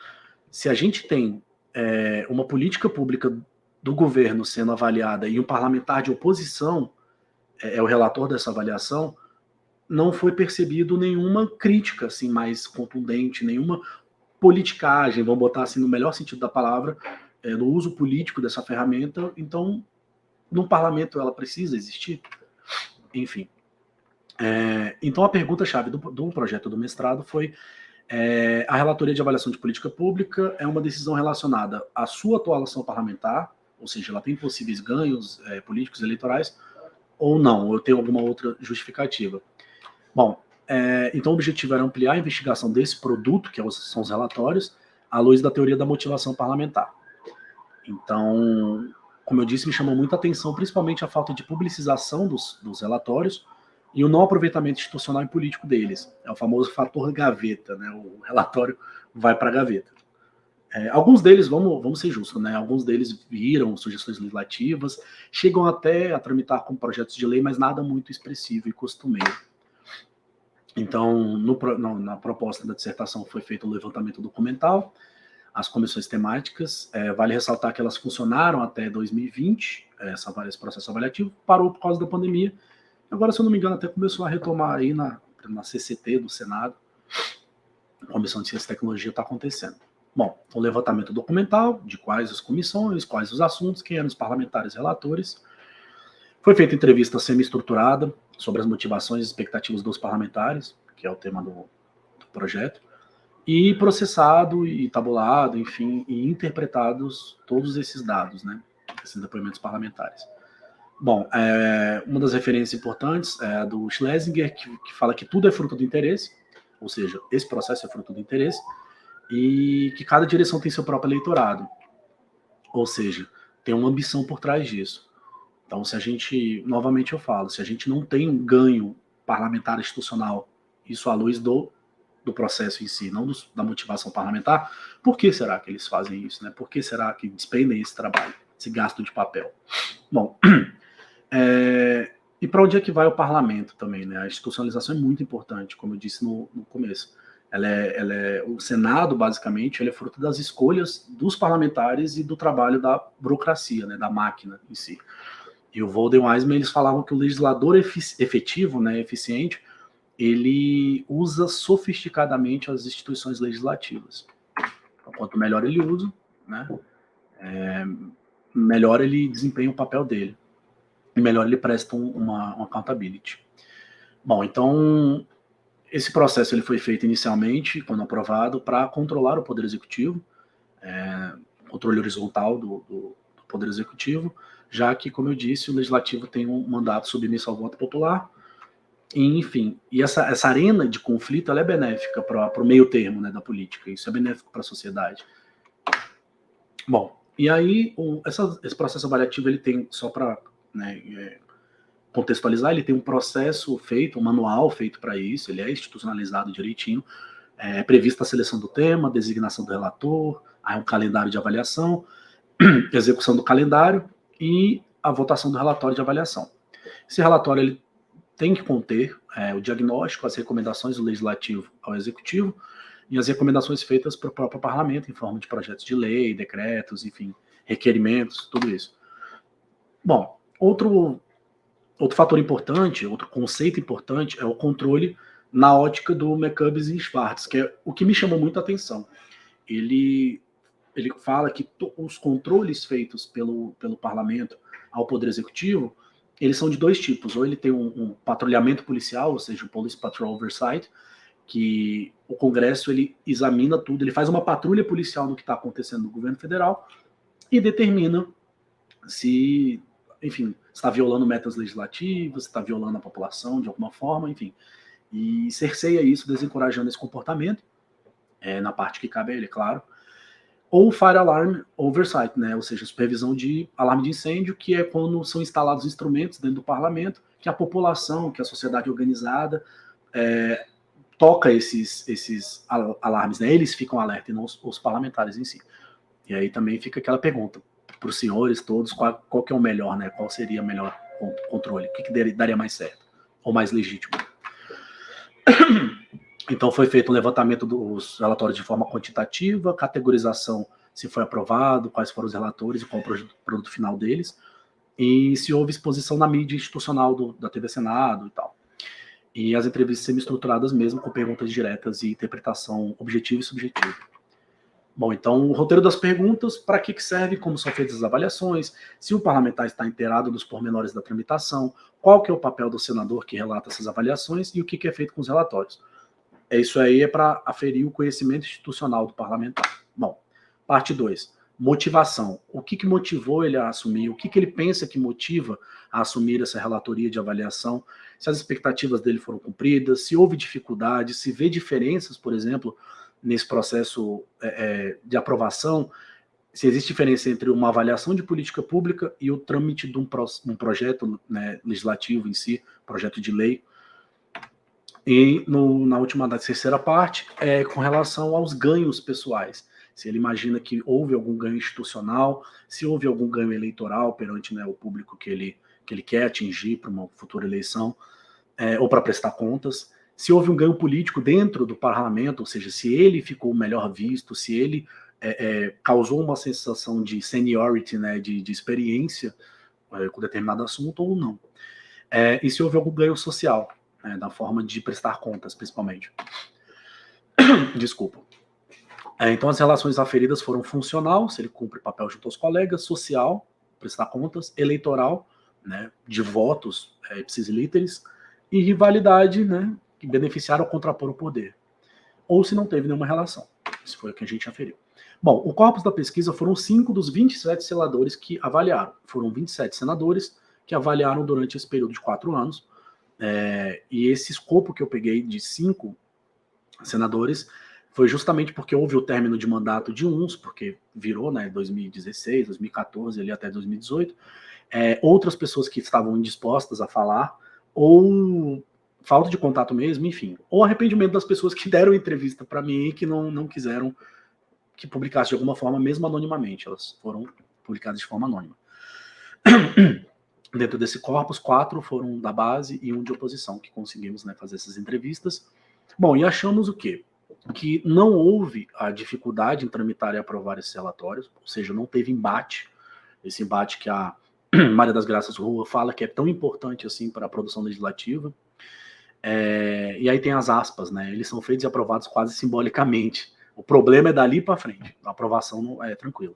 se a gente tem uma política pública do governo sendo avaliada e um parlamentar de oposição é o relator dessa avaliação, não foi percebido nenhuma crítica assim, mais contundente, nenhuma politicagem, vamos botar assim no melhor sentido da palavra, no uso político dessa ferramenta, então, no parlamento ela precisa existir? Enfim. Então, a pergunta-chave do projeto do mestrado foi: a relatoria de avaliação de política pública é uma decisão relacionada à sua atuação parlamentar, ou seja, ela tem possíveis ganhos políticos eleitorais, ou não, ou eu tenho alguma outra justificativa? Bom, então o objetivo era ampliar a investigação desse produto, que são os relatórios, à luz da teoria da motivação parlamentar. Então, como eu disse, me chamou muita atenção, principalmente a falta de publicização dos relatórios e o não aproveitamento institucional e político deles. É o famoso fator gaveta, né? O relatório vai para a gaveta. Alguns deles, vamos ser justos, né? Alguns deles viram sugestões legislativas, chegam até a tramitar com projetos de lei, mas nada muito expressivo e costumeiro. Então, na proposta da dissertação foi feito o levantamento documental, as comissões temáticas, vale ressaltar que elas funcionaram até 2020, esse processo avaliativo, parou por causa da pandemia. Agora, se eu não me engano, até começou a retomar aí na CCT do Senado. A Comissão de Ciência e Tecnologia está acontecendo. Bom, o levantamento documental, de quais as comissões, quais os assuntos, quem eram os parlamentares relatores. Foi feita entrevista semi-estruturada sobre as motivações e expectativas dos parlamentares, que é o tema do projeto, e processado e tabulado, enfim, e interpretados todos esses dados, né, esses depoimentos parlamentares. Bom, uma das referências importantes é a do Schlesinger, que fala que tudo é fruto do interesse, ou seja, esse processo é fruto do interesse, e que cada direção tem seu próprio eleitorado, ou seja, tem uma ambição por trás disso. Então, se a gente, novamente eu falo, se a gente não tem um ganho parlamentar institucional, isso à luz do processo em si, não da motivação parlamentar, por que será que eles fazem isso, né? Por que será que despendem esse trabalho, esse gasto de papel? Bom, e para onde é que vai o parlamento também, né? A institucionalização é muito importante, como eu disse no começo. O Senado, basicamente, ele é fruto das escolhas dos parlamentares e do trabalho da burocracia, né, da máquina em si. E o Volden Wiseman, eles falavam que o legislador efetivo, né, eficiente, ele usa sofisticadamente as instituições legislativas. Então, quanto melhor ele usa, né, melhor ele desempenha o papel dele. E melhor ele presta uma accountability. Bom, então, esse processo ele foi feito inicialmente, quando aprovado, para controlar o Poder Executivo, controle horizontal do Poder Executivo, já que, como eu disse, o Legislativo tem um mandato submisso ao voto popular, e, enfim, e essa arena de conflito ela é benéfica para o meio termo, né, da política, isso é benéfico para a sociedade. Bom, e aí esse processo avaliativo ele tem, só para contextualizar, ele tem um processo feito, um manual feito para isso, ele é institucionalizado direitinho, é prevista a seleção do tema, designação do relator, aí um calendário de avaliação, execução do calendário e a votação do relatório de avaliação. Esse relatório ele tem que conter o diagnóstico, as recomendações do legislativo ao executivo e as recomendações feitas para o próprio parlamento em forma de projetos de lei, decretos, enfim, requerimentos, tudo isso. Bom, outro fator importante, outro conceito importante é o controle na ótica do McCubbs e Schwartz, que é o que me chamou muita atenção. Ele fala que os controles feitos pelo parlamento ao Poder Executivo, eles são de dois tipos. Ou ele tem um patrulhamento policial, ou seja, o Police Patrol Oversight, que o Congresso ele examina tudo, ele faz uma patrulha policial no que está acontecendo no governo federal e determina se, enfim, está violando metas legislativas, está violando a população de alguma forma, enfim. E cerceia isso, desencorajando esse comportamento, na parte que cabe a ele, é claro. Ou Fire Alarm Oversight, né? Ou seja, supervisão de alarme de incêndio, que é quando são instalados instrumentos dentro do parlamento, que a população, que a sociedade organizada toca esses alarmes, né? Eles ficam alerta e não os parlamentares em si. E aí também fica aquela pergunta para os senhores todos, qual que é o melhor, né? Qual seria o melhor controle? O que daria mais certo? Ou mais legítimo? Então foi feito um levantamento dos relatórios de forma quantitativa, categorização se foi aprovado, quais foram os relatores e qual o produto final deles, e se houve exposição na mídia institucional da TV Senado e tal. E as entrevistas semi-estruturadas mesmo, com perguntas diretas e interpretação objetiva e subjetiva. Bom, então, o roteiro das perguntas, para que serve, como são feitas as avaliações, se o parlamentar está inteirado dos pormenores da tramitação, qual que é o papel do senador que relata essas avaliações e o que é feito com os relatórios. Isso aí é para aferir o conhecimento institucional do parlamentar. Bom, parte 2, motivação. O que motivou ele a assumir? O que ele pensa que motiva a assumir essa relatoria de avaliação? Se as expectativas dele foram cumpridas, se houve dificuldades, se vê diferenças, por exemplo, nesse processo de aprovação, se existe diferença entre uma avaliação de política pública e o trâmite de um projeto, né, legislativo em si, projeto de lei. E na última, da terceira parte, com relação aos ganhos pessoais. Se ele imagina que houve algum ganho institucional, se houve algum ganho eleitoral perante, né, o público que ele quer atingir para uma futura eleição, ou para prestar contas. Se houve um ganho político dentro do parlamento, ou seja, se ele ficou melhor visto, se ele causou uma sensação de seniority, né, de experiência com determinado assunto ou não. E se houve algum ganho social, da forma de prestar contas, principalmente. Desculpa. Então, as relações aferidas foram funcional, se ele cumpre papel junto aos colegas, social, prestar contas, eleitoral, né, de votos, ipsis literis, e rivalidade, né, que beneficiaram ou contrapor o poder. Ou se não teve nenhuma relação. Isso foi o que a gente aferiu. Bom, o corpus da pesquisa foram 5 dos 27 senadores que avaliaram. Foram 27 senadores que avaliaram durante esse período de 4 anos. E esse escopo que eu peguei de 5 senadores foi justamente porque houve o término de mandato de uns, porque virou, né, 2016, 2014, ali até 2018. Outras pessoas que estavam indispostas a falar, ou falta de contato mesmo, enfim. Ou arrependimento das pessoas que deram entrevista para mim e que não quiseram que publicasse de alguma forma, mesmo anonimamente. Elas foram publicadas de forma anônima. Dentro desse corpus, 4 foram da base e 1 de oposição, que conseguimos, né, fazer essas entrevistas. Bom, e achamos o quê? Que não houve a dificuldade em tramitar e aprovar esses relatórios, ou seja, não teve embate. Esse embate que a Maria das Graças Rua fala que é tão importante assim para a produção legislativa. E aí tem as aspas, né? Eles são feitos e aprovados quase simbolicamente. O problema é dali para frente. A aprovação não é tranquila.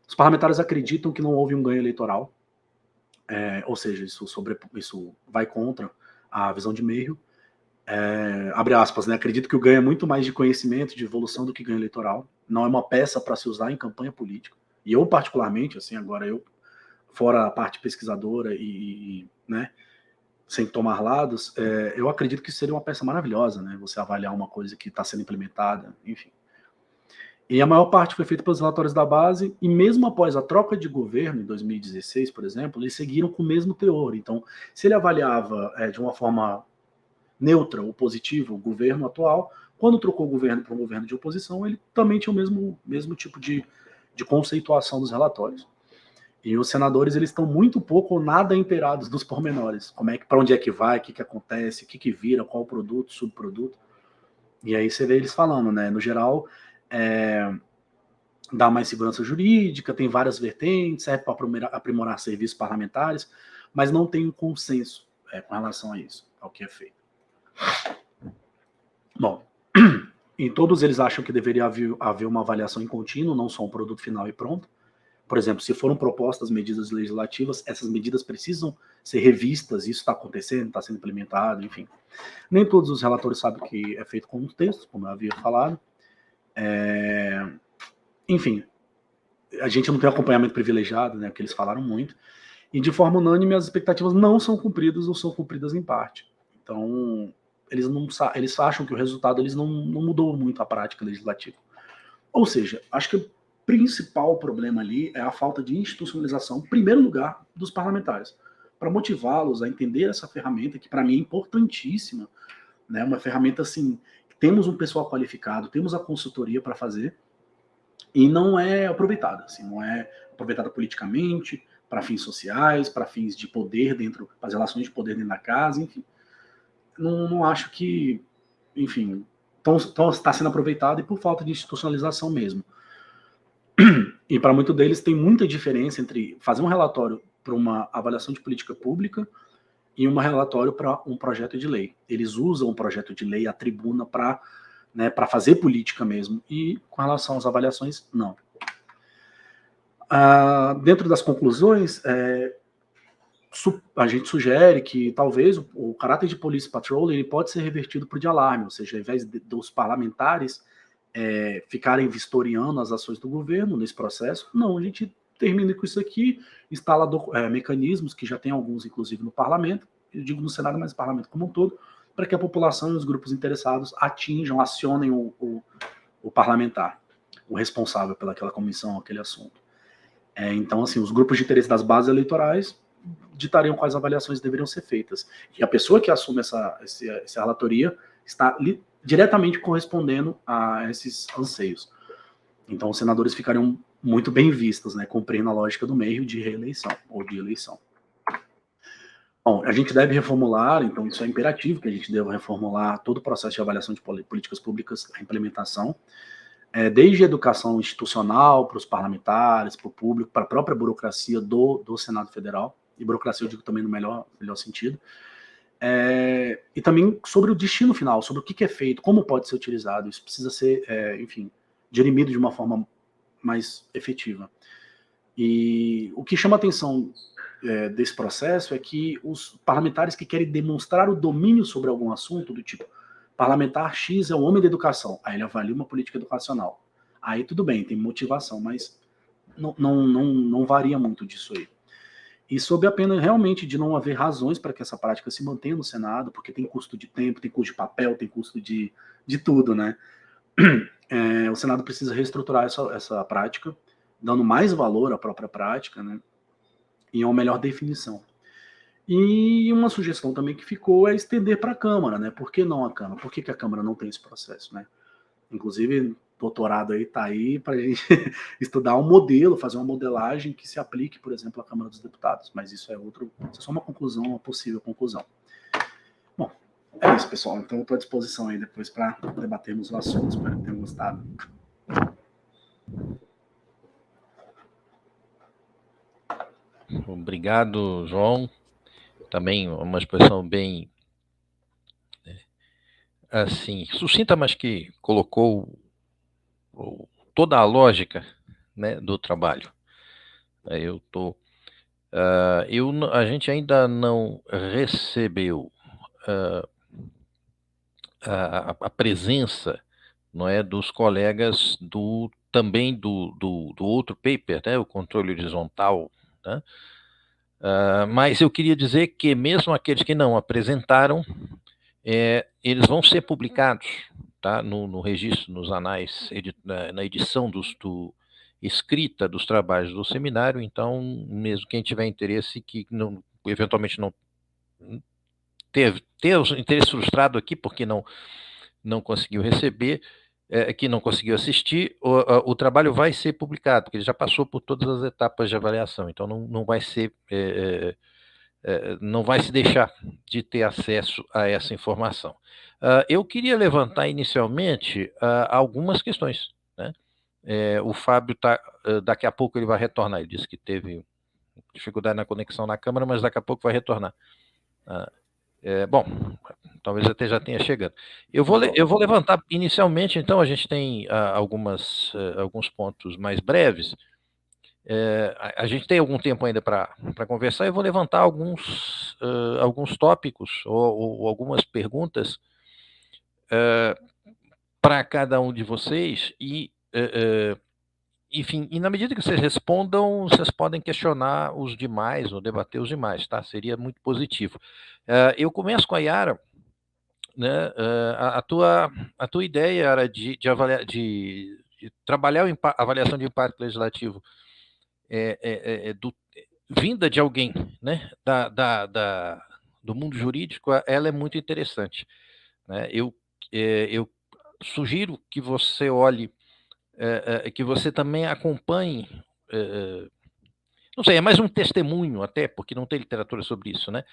Os parlamentares acreditam que não houve um ganho eleitoral, ou seja, isso vai contra a visão de Mayhew. Abre aspas, né? Acredito que o ganho é muito mais de conhecimento, de evolução do que ganho eleitoral. Não é uma peça para se usar em campanha política. E eu, particularmente, assim, agora eu, fora a parte pesquisadora e né, sem tomar lados, eu acredito que seria uma peça maravilhosa, né? Você avaliar uma coisa que está sendo implementada, enfim. E a maior parte foi feita pelos relatórios da base, e mesmo após a troca de governo, em 2016, por exemplo, eles seguiram com o mesmo teor. Então, se ele avaliava de uma forma neutra ou positiva o governo atual, quando trocou o governo para um governo de oposição, ele também tinha o mesmo tipo de conceituação dos relatórios. E os senadores, eles estão muito pouco ou nada inteirados dos pormenores. Para onde é que vai, o que acontece, o que vira, qual produto, subproduto. E aí você vê eles falando, né? No geral, dá mais segurança jurídica, tem várias vertentes, serve para aprimorar serviços parlamentares, mas não tem um consenso com relação a isso, ao que é feito. Bom, e todos eles acham que deveria haver uma avaliação em contínuo, não só um produto final e pronto. Por exemplo, se foram propostas medidas legislativas, essas medidas precisam ser revistas, isso está acontecendo, está sendo implementado, enfim. Nem todos os relatores sabem que é feito com um texto, como eu havia falado. Enfim, a gente não tem acompanhamento privilegiado, né, porque eles falaram muito, e de forma unânime as expectativas não são cumpridas ou são cumpridas em parte. Então, eles acham que o resultado eles não mudou muito a prática legislativa. Ou seja, acho que o principal problema ali é a falta de institucionalização, em primeiro lugar, dos parlamentares, para motivá-los a entender essa ferramenta, que para mim é importantíssima, né? Uma ferramenta assim, temos um pessoal qualificado, temos a consultoria para fazer, e não é aproveitada, assim, não é aproveitada politicamente, para fins sociais, para fins de poder para as relações de poder dentro da casa, enfim. Não acho que, enfim, está sendo aproveitado e por falta de institucionalização mesmo. E para muitos deles tem muita diferença entre fazer um relatório para uma avaliação de política pública e um relatório para um projeto de lei. Eles usam o projeto de lei, a tribuna, para né, para fazer política mesmo. E com relação às avaliações, não. Dentro das conclusões, a gente sugere que talvez o caráter de police patrol ele pode ser revertido para o de alarme, ou seja, ao invés dos parlamentares ficarem vistoriando as ações do governo nesse processo, não, a gente termina com isso aqui, instala mecanismos, que já tem alguns, inclusive, no parlamento, eu digo no Senado, mas no parlamento como um todo, para que a população e os grupos interessados acionem o parlamentar, o responsável pelaquela comissão, aquele assunto. Então, assim, os grupos de interesse das bases eleitorais ditariam quais avaliações deveriam ser feitas. E a pessoa que assume essa relatoria está diretamente correspondendo a esses anseios. Então, os senadores ficariam muito bem vistos, né, cumprindo a lógica do meio de reeleição ou de eleição. Bom, a gente deve reformular, então isso é imperativo que a gente deva reformular todo o processo de avaliação de políticas públicas, a implementação, desde a educação institucional para os parlamentares, para o público, para a própria burocracia do Senado Federal, e burocracia eu digo também no melhor sentido, e também sobre o destino final, sobre o que é feito, como pode ser utilizado, isso precisa ser, enfim, dirimido de uma forma mais efetiva. E o que chama atenção desse processo é que os parlamentares que querem demonstrar o domínio sobre algum assunto, do tipo, parlamentar X é o homem da educação, aí ele avalia uma política educacional. Aí tudo bem, tem motivação, mas não varia muito disso aí. E sob a pena realmente de não haver razões para que essa prática se mantenha no Senado, porque tem custo de tempo, tem custo de papel, tem custo de tudo, né? O Senado precisa reestruturar essa prática, dando mais valor à própria prática, né? E uma melhor definição. E uma sugestão também que ficou é estender para a Câmara, né? Por que não a Câmara? Por que a Câmara não tem esse processo, né? Inclusive, doutorado aí está aí para a gente estudar um modelo, fazer uma modelagem que se aplique, por exemplo, à Câmara dos Deputados. Mas isso é só uma conclusão, uma possível conclusão. Bom, é isso, pessoal. Então, eu estou à disposição aí depois para debatermos o assunto. Espero que tenham gostado. Obrigado, João. Também uma expressão bem assim, sucinta, mas que colocou toda a lógica, né, do trabalho. A gente ainda não recebeu a presença, não é, dos colegas também do outro paper, né, o controle horizontal, né? Mas eu queria dizer que mesmo aqueles que não apresentaram, eles vão ser publicados, tá, no registro, nos anais, na edição escrita dos trabalhos do seminário. Então, mesmo quem tiver interesse, que eventualmente não ter o interesse frustrado aqui, porque não conseguiu receber, que não conseguiu assistir, o trabalho vai ser publicado, porque ele já passou por todas as etapas de avaliação, então não vai ser, não vai se deixar de ter acesso a essa informação. Eu queria levantar inicialmente algumas questões, né? O Fábio daqui a pouco ele vai retornar, ele disse que teve dificuldade na conexão na câmera, mas daqui a pouco vai retornar. Bom, talvez até já tenha chegado. Eu vou levantar inicialmente, então, a gente tem alguns pontos mais breves. A gente tem algum tempo ainda para conversar. Eu vou levantar alguns tópicos ou algumas perguntas para cada um de vocês e, enfim, e na medida que vocês respondam, vocês podem questionar os demais ou debater os demais, tá? Seria muito positivo. Eu começo com a Yara, né? A tua ideia era de trabalhar a avaliação de impacto legislativo vinda de alguém, né, do mundo jurídico, ela é muito interessante, né? Eu sugiro que você olhe, que você também acompanhe, não sei, é mais um testemunho até, porque não tem literatura sobre isso, né?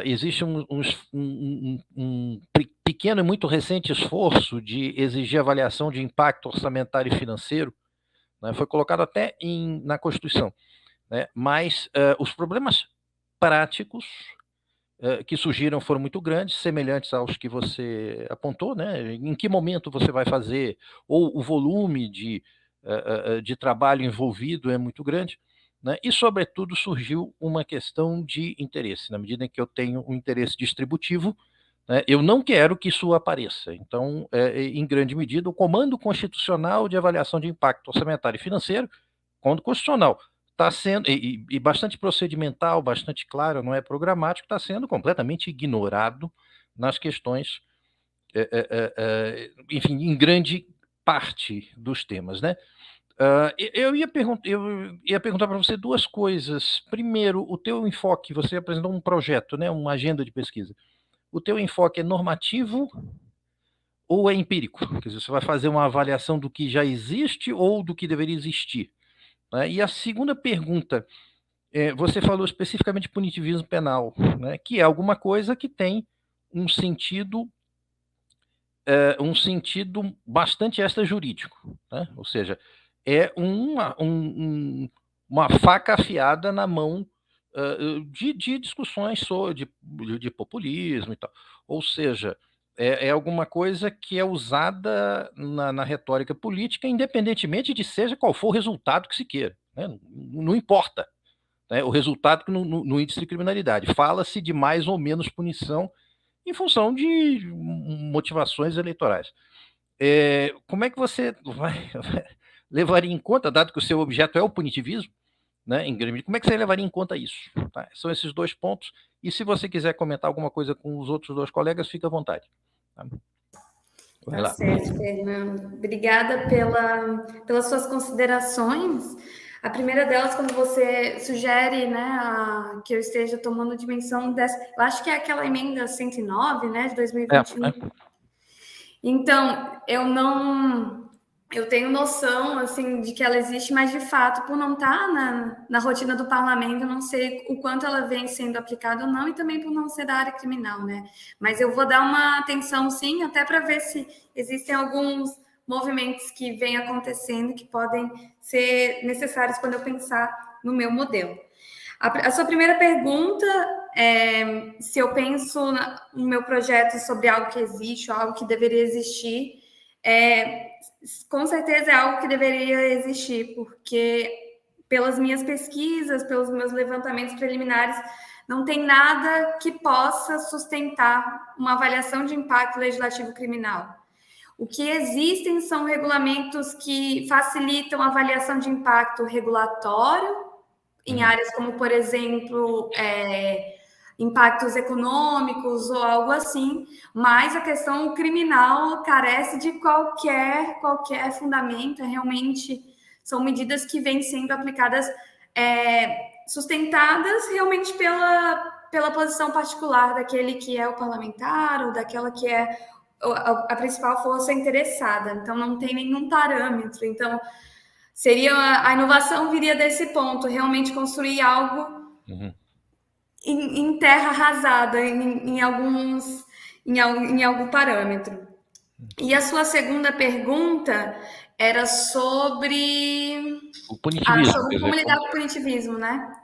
Existe um pequeno e muito recente esforço de exigir avaliação de impacto orçamentário e financeiro, né? Foi colocado até na Constituição, né? Mas os problemas práticos que surgiram foram muito grandes, semelhantes aos que você apontou, né? Em que momento você vai fazer, ou o volume de trabalho envolvido é muito grande, né? E, sobretudo, surgiu uma questão de interesse. Na medida em que eu tenho um interesse distributivo, né, eu não quero que isso apareça. Então, em grande medida, o Comando Constitucional de Avaliação de Impacto Orçamentário e Financeiro, Comando Constitucional, está sendo, e bastante procedimental, bastante claro, não é programático, está sendo completamente ignorado nas questões, enfim, em grande parte dos temas, né? Eu ia perguntar para você duas coisas. Primeiro, o teu enfoque, você apresentou um projeto, né, uma agenda de pesquisa. O teu enfoque é normativo ou é empírico? Quer dizer, você vai fazer uma avaliação do que já existe ou do que deveria existir, né? E a segunda pergunta, você falou especificamente de punitivismo penal, né, que é alguma coisa que tem um sentido bastante extrajurídico, né? Ou seja, é uma faca afiada na mão de discussões de populismo e tal. Ou seja, é alguma coisa que é usada na retórica política, independentemente de seja qual for o resultado que se queira, né? Não importa, né, o resultado no índice de criminalidade. Fala-se de mais ou menos punição em função de motivações eleitorais. Como é que você levaria em conta, dado que o seu objeto é o punitivismo, né, em grande, como é que você levaria em conta isso? Tá? São esses dois pontos. E se você quiser comentar alguma coisa com os outros dois colegas, fica à vontade. Tá? Vai lá. Certo, Fernando. Obrigada pelas suas considerações. A primeira delas, quando você sugere, né, que eu esteja tomando dimensão dessa... Eu acho que é aquela emenda 109, né, de 2021. Então, eu tenho noção, assim, de que ela existe, mas, de fato, por não estar na rotina do parlamento, eu não sei o quanto ela vem sendo aplicada ou não, e também por não ser da área criminal, né? Mas eu vou dar uma atenção, sim, até para ver se existem alguns movimentos que vêm acontecendo que podem ser necessários quando eu pensar no meu modelo. A sua primeira pergunta é se eu penso no meu projeto sobre algo que existe ou algo que deveria existir. Com certeza é algo que deveria existir, porque pelas minhas pesquisas, pelos meus levantamentos preliminares, não tem nada que possa sustentar uma avaliação de impacto legislativo criminal. O que existem são regulamentos que facilitam a avaliação de impacto regulatório, em áreas como, por exemplo, impactos econômicos ou algo assim, mas a questão criminal carece de qualquer fundamento. Realmente são medidas que vêm sendo aplicadas, sustentadas realmente pela posição particular daquele que é o parlamentar ou daquela que é a principal força interessada. Então, não tem nenhum parâmetro. Então, a inovação viria desse ponto, realmente construir algo em terra arrasada, em algum parâmetro. E a sua segunda pergunta era sobre o punitivismo, sobre como lidar com o punitivismo, né?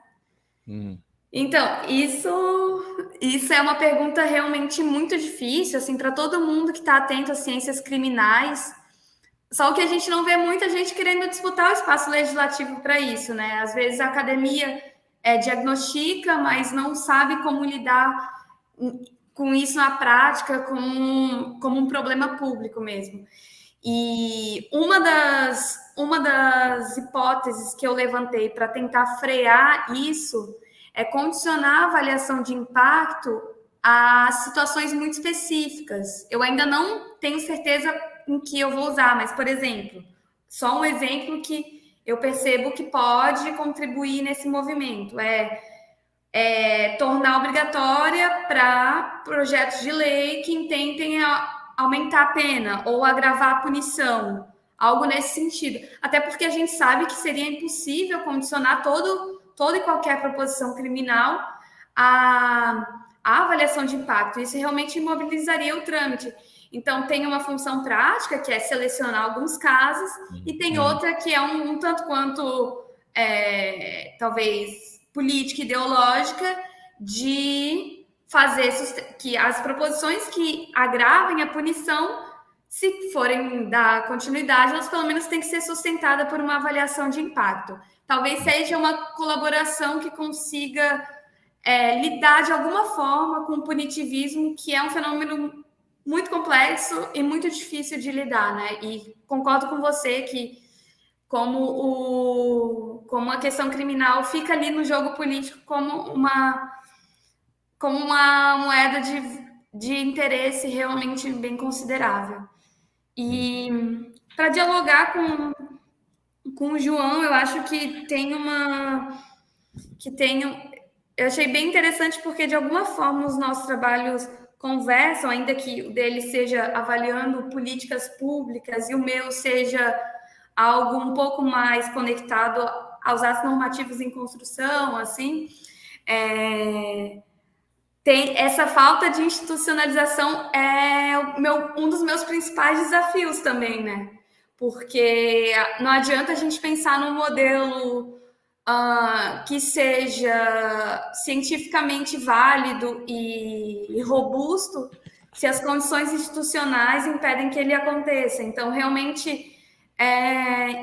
Então, isso é uma pergunta realmente muito difícil, assim, para todo mundo que está atento às ciências criminais. Só que a gente não vê muita gente querendo disputar o espaço legislativo para isso, né? Às vezes a academia diagnostica, mas não sabe como lidar com isso na prática, como um problema público mesmo. E uma das hipóteses que eu levantei para tentar frear isso é condicionar a avaliação de impacto a situações muito específicas. Eu ainda não tenho certeza em que eu vou usar, mas, por exemplo, só um exemplo que eu percebo que pode contribuir nesse movimento é tornar obrigatória para projetos de lei que intentem aumentar a pena ou agravar a punição, algo nesse sentido. Até porque a gente sabe que seria impossível condicionar toda e qualquer proposição criminal à avaliação de impacto. Isso realmente imobilizaria o trâmite. Então, tem uma função prática, que é selecionar alguns casos, e tem outra que é um tanto quanto, talvez, política ideológica, de fazer que as proposições que agravem a punição, se forem dar continuidade, elas pelo menos têm que ser sustentadas por uma avaliação de impacto. Talvez seja uma colaboração que consiga lidar de alguma forma com o punitivismo, que é um fenômeno muito complexo e muito difícil de lidar, né? E concordo com você que como a questão criminal fica ali no jogo político como uma moeda de interesse realmente bem considerável. E para dialogar com o João, eu acho que eu achei bem interessante porque de alguma forma os nossos trabalhos conversam, ainda que o dele seja avaliando políticas públicas e o meu seja algo um pouco mais conectado aos atos normativos em construção, assim, tem essa falta de institucionalização um dos meus principais desafios também, né? Porque não adianta a gente pensar num modelo que seja cientificamente válido e robusto se as condições institucionais impedem que ele aconteça. Então, realmente,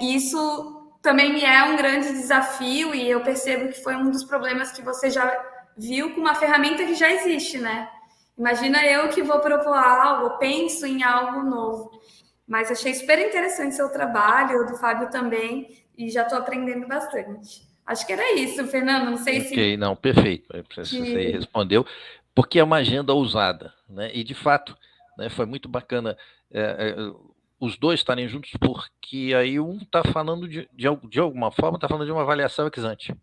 isso também me é um grande desafio e eu percebo que foi um dos problemas que você já viu com uma ferramenta que já existe, né? Imagina eu que vou propor algo, penso em algo novo. Mas achei super interessante seu trabalho, o do Fábio também, e já estou aprendendo bastante. Acho que era isso, Fernando, não sei se... Ok, não, perfeito, você respondeu, porque é uma agenda ousada, né? E, de fato, né, foi muito bacana os dois estarem juntos, porque aí um está falando, de alguma forma, está falando de uma avaliação ex ante,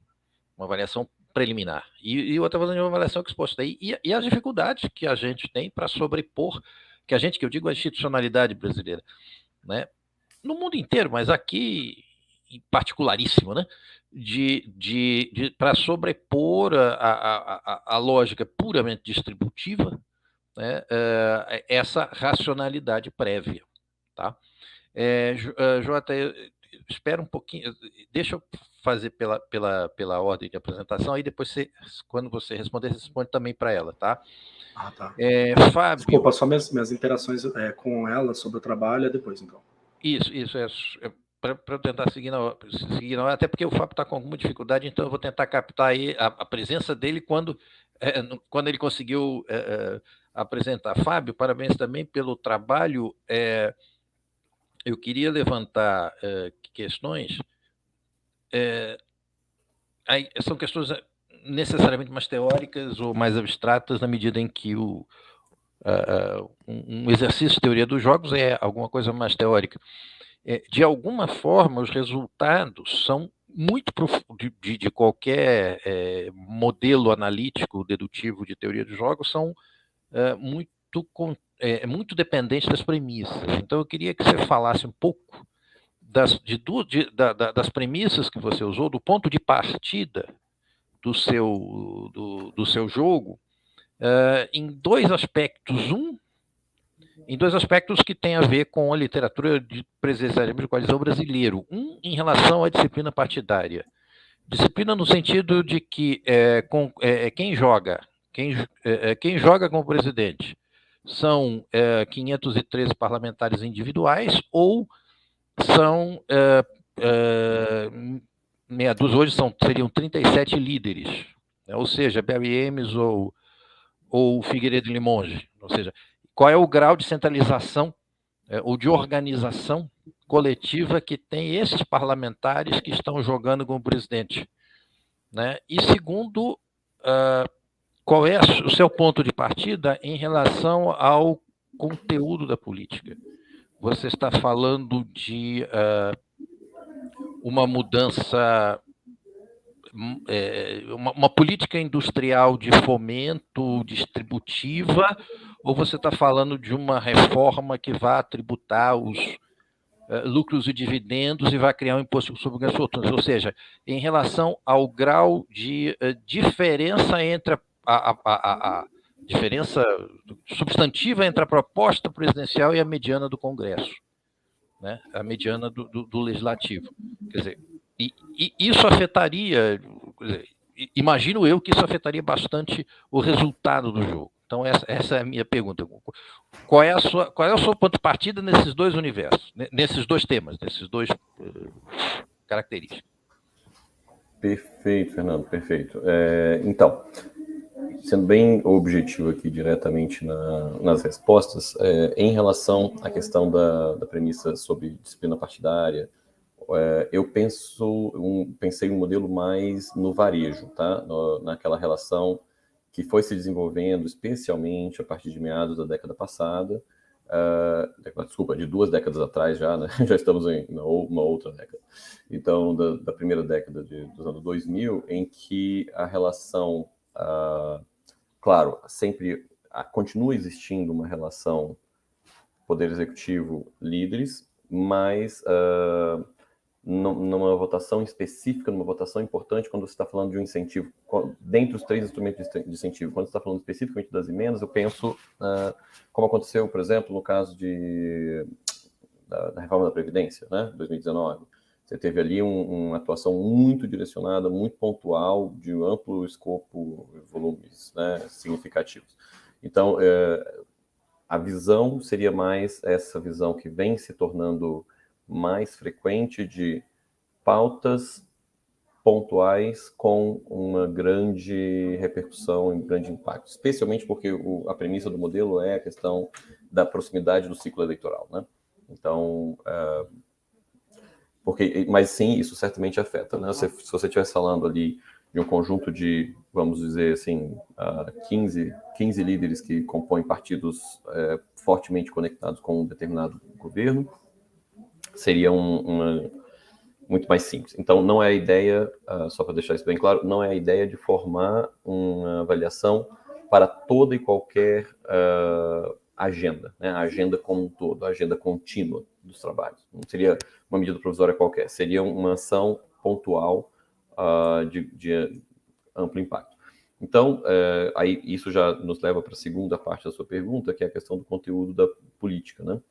uma avaliação preliminar, e o outro está falando de uma avaliação ex post, e as dificuldades que a gente tem para sobrepor, que eu digo a institucionalidade brasileira, né? No mundo inteiro, mas aqui em particularíssimo, né? Para sobrepor a lógica puramente distributiva, né? Essa racionalidade prévia, tá? Jota, espera um pouquinho, deixa eu fazer pela ordem de apresentação, aí depois quando você responder, você responde também para ela, tá? Ah, tá. Fábio... Desculpa, só minhas interações com ela sobre o trabalho é depois, então. Isso, para eu tentar seguir na hora, até porque o Fábio está com alguma dificuldade, então eu vou tentar captar aí a presença dele quando ele conseguiu apresentar. Fábio, parabéns também pelo trabalho. Eu queria levantar questões, são questões necessariamente mais teóricas ou mais abstratas, na medida em que um exercício de teoria dos jogos é alguma coisa mais teórica. De alguma forma, os resultados são muito de qualquer modelo analítico dedutivo de teoria dos jogos são muito dependentes das premissas. Então, eu queria que você falasse um pouco das premissas que você usou, do ponto de partida do seu jogo, em dois aspectos. Em dois aspectos que têm a ver com a literatura de presidencialismo de coalizão brasileiro. Um, em relação à disciplina partidária. Disciplina no sentido de que quem joga como presidente são 513 parlamentares individuais ou são meia dúzia, hoje seriam 37 líderes, né? Ou seja, Barry Emes ou Figueiredo Limonge, ou seja, qual é o grau de centralização ou de organização coletiva que tem esses parlamentares que estão jogando como presidente, né? E segundo, qual é o seu ponto de partida em relação ao conteúdo da política? Você está falando de uma mudança, uma política industrial de fomento distributiva, ou você está falando de uma reforma que vai tributar os lucros e dividendos e vai criar um imposto sobre grandes fortunas? Ou seja, em relação ao grau de diferença entre a diferença substantiva entre a proposta presidencial e a mediana do Congresso, né? A mediana do Legislativo. Quer dizer, e isso afetaria, imagino eu que isso afetaria bastante o resultado do jogo. Então, essa é a minha pergunta. Qual é o seu ponto de partida nesses dois universos, nesses dois temas, nesses dois características? Perfeito, Fernando, perfeito. Então, sendo bem objetivo aqui diretamente nas respostas, em relação à questão da premissa sobre disciplina partidária, eu pensei um modelo mais no varejo, tá? Naquela relação que foi se desenvolvendo, especialmente a partir de meados da década passada, desculpa, de 2 décadas atrás já, né? Já estamos em uma outra década. Então, da primeira década dos anos 2000, em que a relação, claro, sempre continua existindo uma relação poder executivo-líderes, mas numa votação específica, numa votação importante, quando você está falando de um incentivo, dentre os 3 instrumentos de incentivo, quando você está falando especificamente das emendas, eu penso, como aconteceu, por exemplo, no caso da reforma da Previdência, né, 2019. Você teve ali uma atuação muito direcionada, muito pontual, de amplo escopo, volumes, né, significativos. Então, a visão seria mais essa visão que vem se tornando mais frequente de pautas pontuais com uma grande repercussão, um grande impacto, especialmente porque a premissa do modelo é a questão da proximidade do ciclo eleitoral, né? Então, mas sim, isso certamente afeta, né? Se você estivesse falando ali de um conjunto de, vamos dizer assim, 15 líderes que compõem partidos fortemente conectados com um determinado governo, seria muito mais simples. Então, não é a ideia, só para deixar isso bem claro, não é a ideia de formar uma avaliação para toda e qualquer agenda, né? A agenda como um todo, a agenda contínua dos trabalhos. Não seria uma medida provisória qualquer, seria uma ação pontual de amplo impacto. Então, aí isso já nos leva para a segunda parte da sua pergunta, que é a questão do conteúdo da política, né?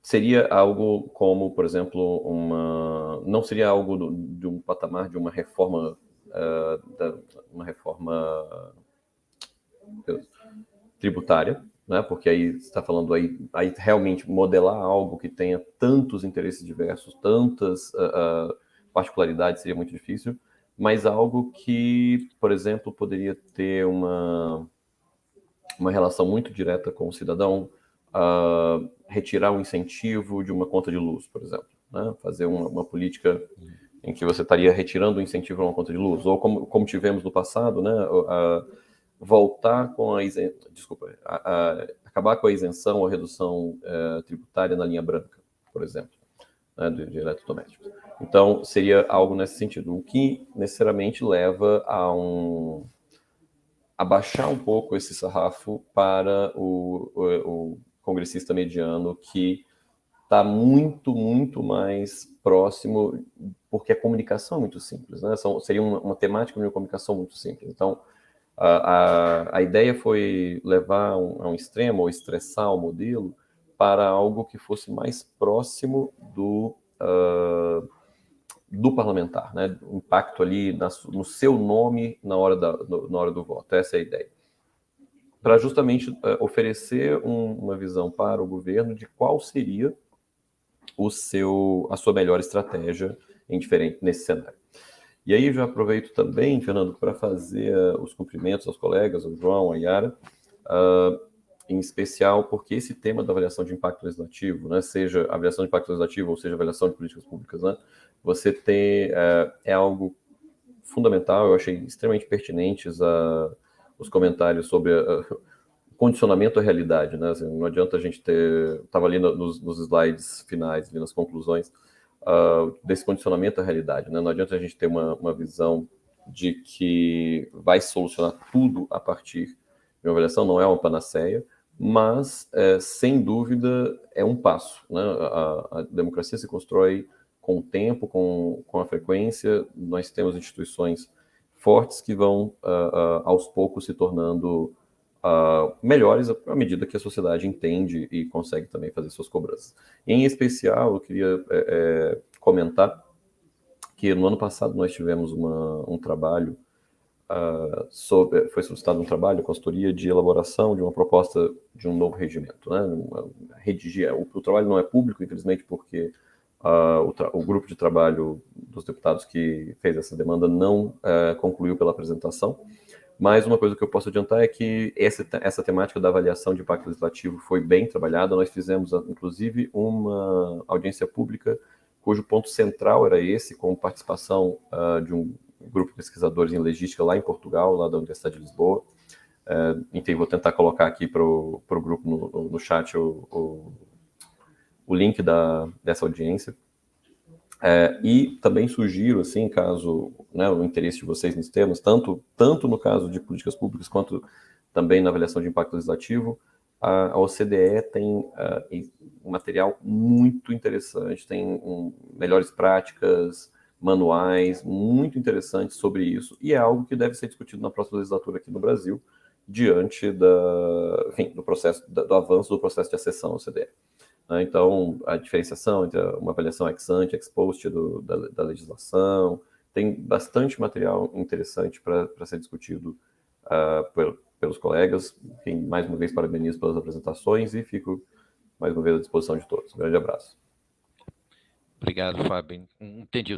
Seria algo como, por exemplo, não seria algo de um patamar de uma reforma, tributária, né? Porque aí você está falando aí realmente modelar algo que tenha tantos interesses diversos, tantas particularidades seria muito difícil, mas algo que, por exemplo, poderia ter uma relação muito direta com o cidadão, retirar um incentivo de uma conta de luz, por exemplo, né? Fazer uma política em que você estaria retirando o incentivo a uma conta de luz, ou como tivemos no passado, né? Voltar com acabar com a isenção ou redução tributária na linha branca, por exemplo, né? de eletrodomésticos. Então, seria algo nesse sentido, o que necessariamente leva a baixar um pouco esse sarrafo para o congressista mediano, que está muito, muito mais próximo, porque a comunicação é muito simples, né? Seria uma temática de uma comunicação muito simples. Então, a ideia foi levar a um extremo, ou estressar o modelo, para algo que fosse mais próximo do parlamentar, né? O impacto ali no seu nome na hora do voto. Essa é a ideia. Para justamente oferecer uma visão para o governo de qual seria a sua melhor estratégia nesse cenário. E aí eu já aproveito também, Fernando, para fazer os cumprimentos aos colegas, ao João, à Yara, em especial porque esse tema da avaliação de impacto legislativo, né, seja avaliação de impacto legislativo ou seja avaliação de políticas públicas, né, você ter é algo fundamental. Eu achei extremamente pertinentes os comentários sobre o condicionamento à realidade, né? Assim, não adianta a gente estava ali nos slides finais, ali nas conclusões, desse condicionamento à realidade, né? Não adianta a gente ter uma visão de que vai solucionar tudo a partir de uma avaliação, não é uma panaceia, mas, sem dúvida, é um passo, né? A democracia se constrói com o tempo, com a frequência. Nós temos instituições fortes que vão, aos poucos, se tornando melhores à medida que a sociedade entende e consegue também fazer suas cobranças. Em especial, eu queria comentar que no ano passado nós tivemos um trabalho, foi solicitado um trabalho, consultoria de elaboração de uma proposta de um novo regimento. Né? O trabalho não é público, infelizmente, porque o grupo de trabalho dos deputados que fez essa demanda não concluiu pela apresentação. Mas uma coisa que eu posso adiantar é que essa temática da avaliação de impacto legislativo foi bem trabalhada. Nós fizemos, inclusive, uma audiência pública cujo ponto central era esse, com participação de um grupo de pesquisadores em legística lá em Portugal, lá da Universidade de Lisboa. Enfim, vou tentar colocar aqui para o grupo no chat o link dessa audiência. E também sugiro, assim, caso o interesse de vocês nos temas, tanto no caso de políticas públicas, quanto também na avaliação de impacto legislativo, a OCDE tem um material muito interessante, tem melhores práticas, manuais muito interessantes sobre isso, e é algo que deve ser discutido na próxima legislatura aqui no Brasil, diante do processo, do avanço do processo de acessão à OCDE. Então, a diferenciação entre uma avaliação ex ante, ex post da legislação, tem bastante material interessante para ser discutido pelos colegas. Enfim, mais uma vez, parabenizo pelas apresentações e fico, mais uma vez, à disposição de todos. Um grande abraço. Obrigado, Fábio. Entendi.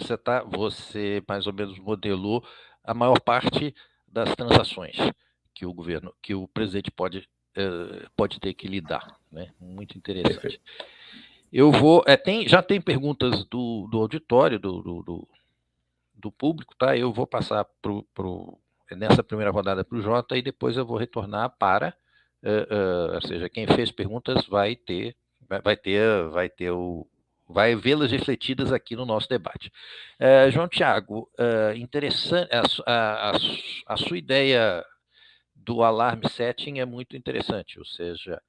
Você mais ou menos modelou a maior parte das transações que o presidente pode ter que lidar, né? Muito interessante. Perfeito. Eu vou. Já tem perguntas do auditório, do público, tá? Eu vou passar nessa primeira rodada para o Jota e depois eu vou retornar para, ou seja, quem fez perguntas vai vê-las refletidas aqui no nosso debate. João Tiago, interessante, a sua ideia do alarme setting é muito interessante, ou seja,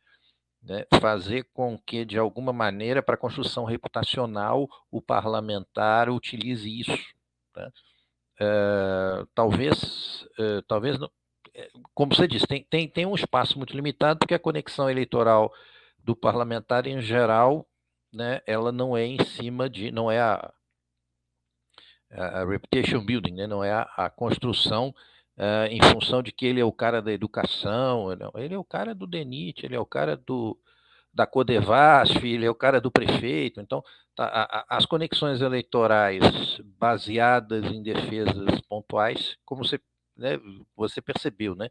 né, fazer com que, de alguma maneira, para a construção reputacional, o parlamentar utilize isso. Né? Talvez não, como você disse, tem um espaço muito limitado, porque a conexão eleitoral do parlamentar, em geral, né, ela não é em cima não é a reputation building, né, não é a construção em função de que ele é o cara da educação, ele é o cara do DENIT, ele é o cara da Codevasf, ele é o cara do prefeito. Então, as conexões eleitorais baseadas em defesas pontuais, como você percebeu, né,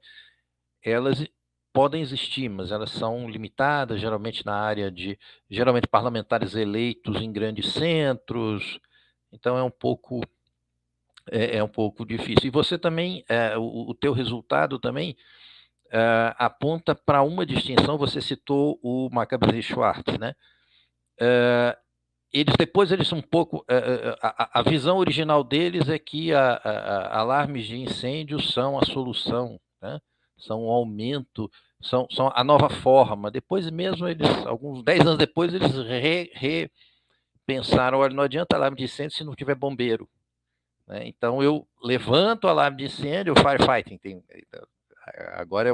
elas podem existir, mas elas são limitadas, geralmente na área geralmente parlamentares eleitos em grandes centros, então é um pouco difícil. E você também, o teu resultado também aponta para uma distinção. Você citou o Maccabi Schwartz, né? Eles um pouco, a visão original deles é que alarmes de incêndio são a solução, né? São um aumento, são a nova forma. Depois mesmo, alguns 10 anos depois, eles repensaram, olha, não adianta alarme de incêndio se não tiver bombeiro. Né? Então, eu levanto o alarme de incêndio, o firefighting, agora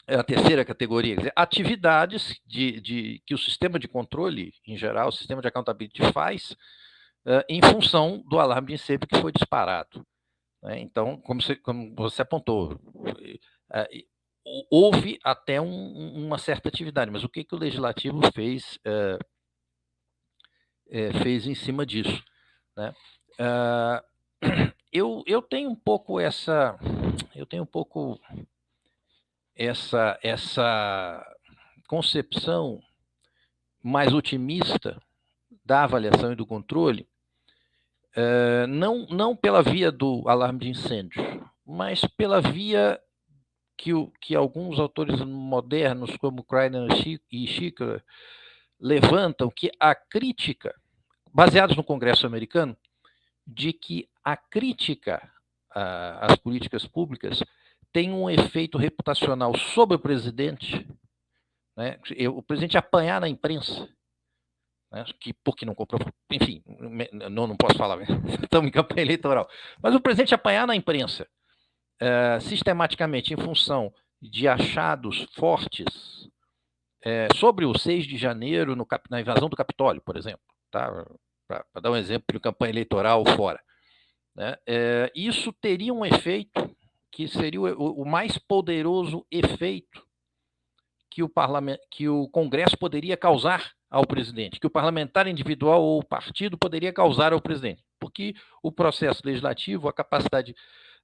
é a terceira categoria, quer dizer, atividades que o sistema de controle, em geral, o sistema de accountability faz em função do alarme de incêndio que foi disparado. Né? Então, como você apontou, houve até uma certa atividade, mas o que o legislativo fez em cima disso? Né? Eu tenho um pouco essa concepção mais otimista da avaliação e do controle, não pela via do alarme de incêndio, mas pela via que alguns autores modernos, como Kreiner e Schicker, levantam, que a crítica, baseados no Congresso americano, de que a crítica às políticas públicas tem um efeito reputacional sobre o presidente, né? O presidente apanhar na imprensa, né? Porque não comprou, enfim, não posso falar, estamos em campanha eleitoral, mas o presidente apanhar na imprensa sistematicamente em função de achados fortes sobre o 6 de janeiro na invasão do Capitólio, por exemplo, tá? para dar um exemplo de campanha eleitoral fora, né? Isso teria um efeito que seria o mais poderoso efeito que o Congresso poderia causar ao presidente, que o parlamentar individual ou o partido poderia causar ao presidente, porque o processo legislativo, a capacidade,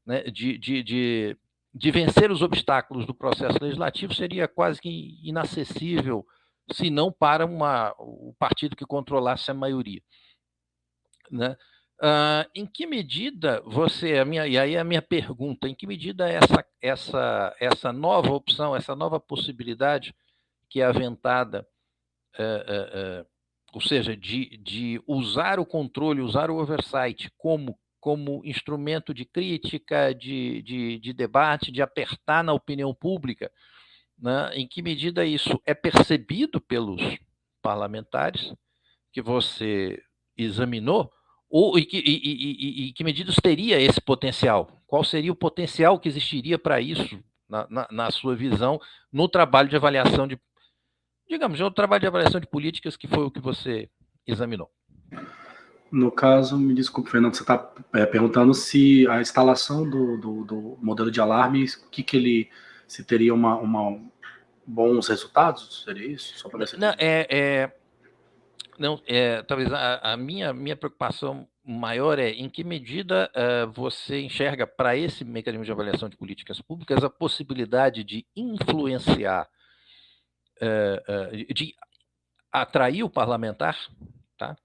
né, de vencer os obstáculos do processo legislativo seria quase que inacessível, se não para o partido que controlasse a maioria, né? Em que medida e aí a minha pergunta, em que medida essa nova opção, essa nova possibilidade que é aventada, ou seja, de usar o controle, usar o oversight como instrumento de crítica, de debate, de apertar na opinião pública, né? Em que medida isso é percebido pelos parlamentares que você examinou, e que medidas teria esse potencial? Qual seria o potencial que existiria para isso, na sua visão, no trabalho de avaliação no trabalho de avaliação de políticas, que foi o que você examinou? No caso, me desculpe, Fernando, você está perguntando se a instalação do modelo de alarme, se teria bons resultados? Seria isso? Só para Não, talvez a minha preocupação maior é em que medida você enxerga para esse mecanismo de avaliação de políticas públicas a possibilidade de influenciar, de atrair o parlamentar, tá?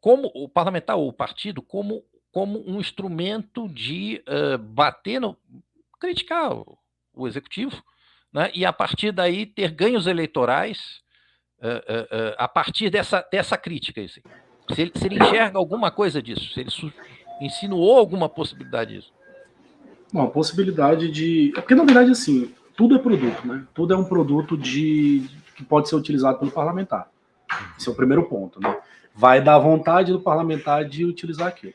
Como o parlamentar ou o partido como um instrumento de criticar o executivo, né? E a partir daí ter ganhos eleitorais a partir dessa crítica. Assim. Se ele enxerga alguma coisa disso, se ele insinuou alguma possibilidade disso. Bom, a possibilidade de... Porque, na verdade, assim, tudo é produto, né? Tudo é um produto que pode ser utilizado pelo parlamentar. Esse é o primeiro ponto, né? Vai dar vontade do parlamentar de utilizar aquilo.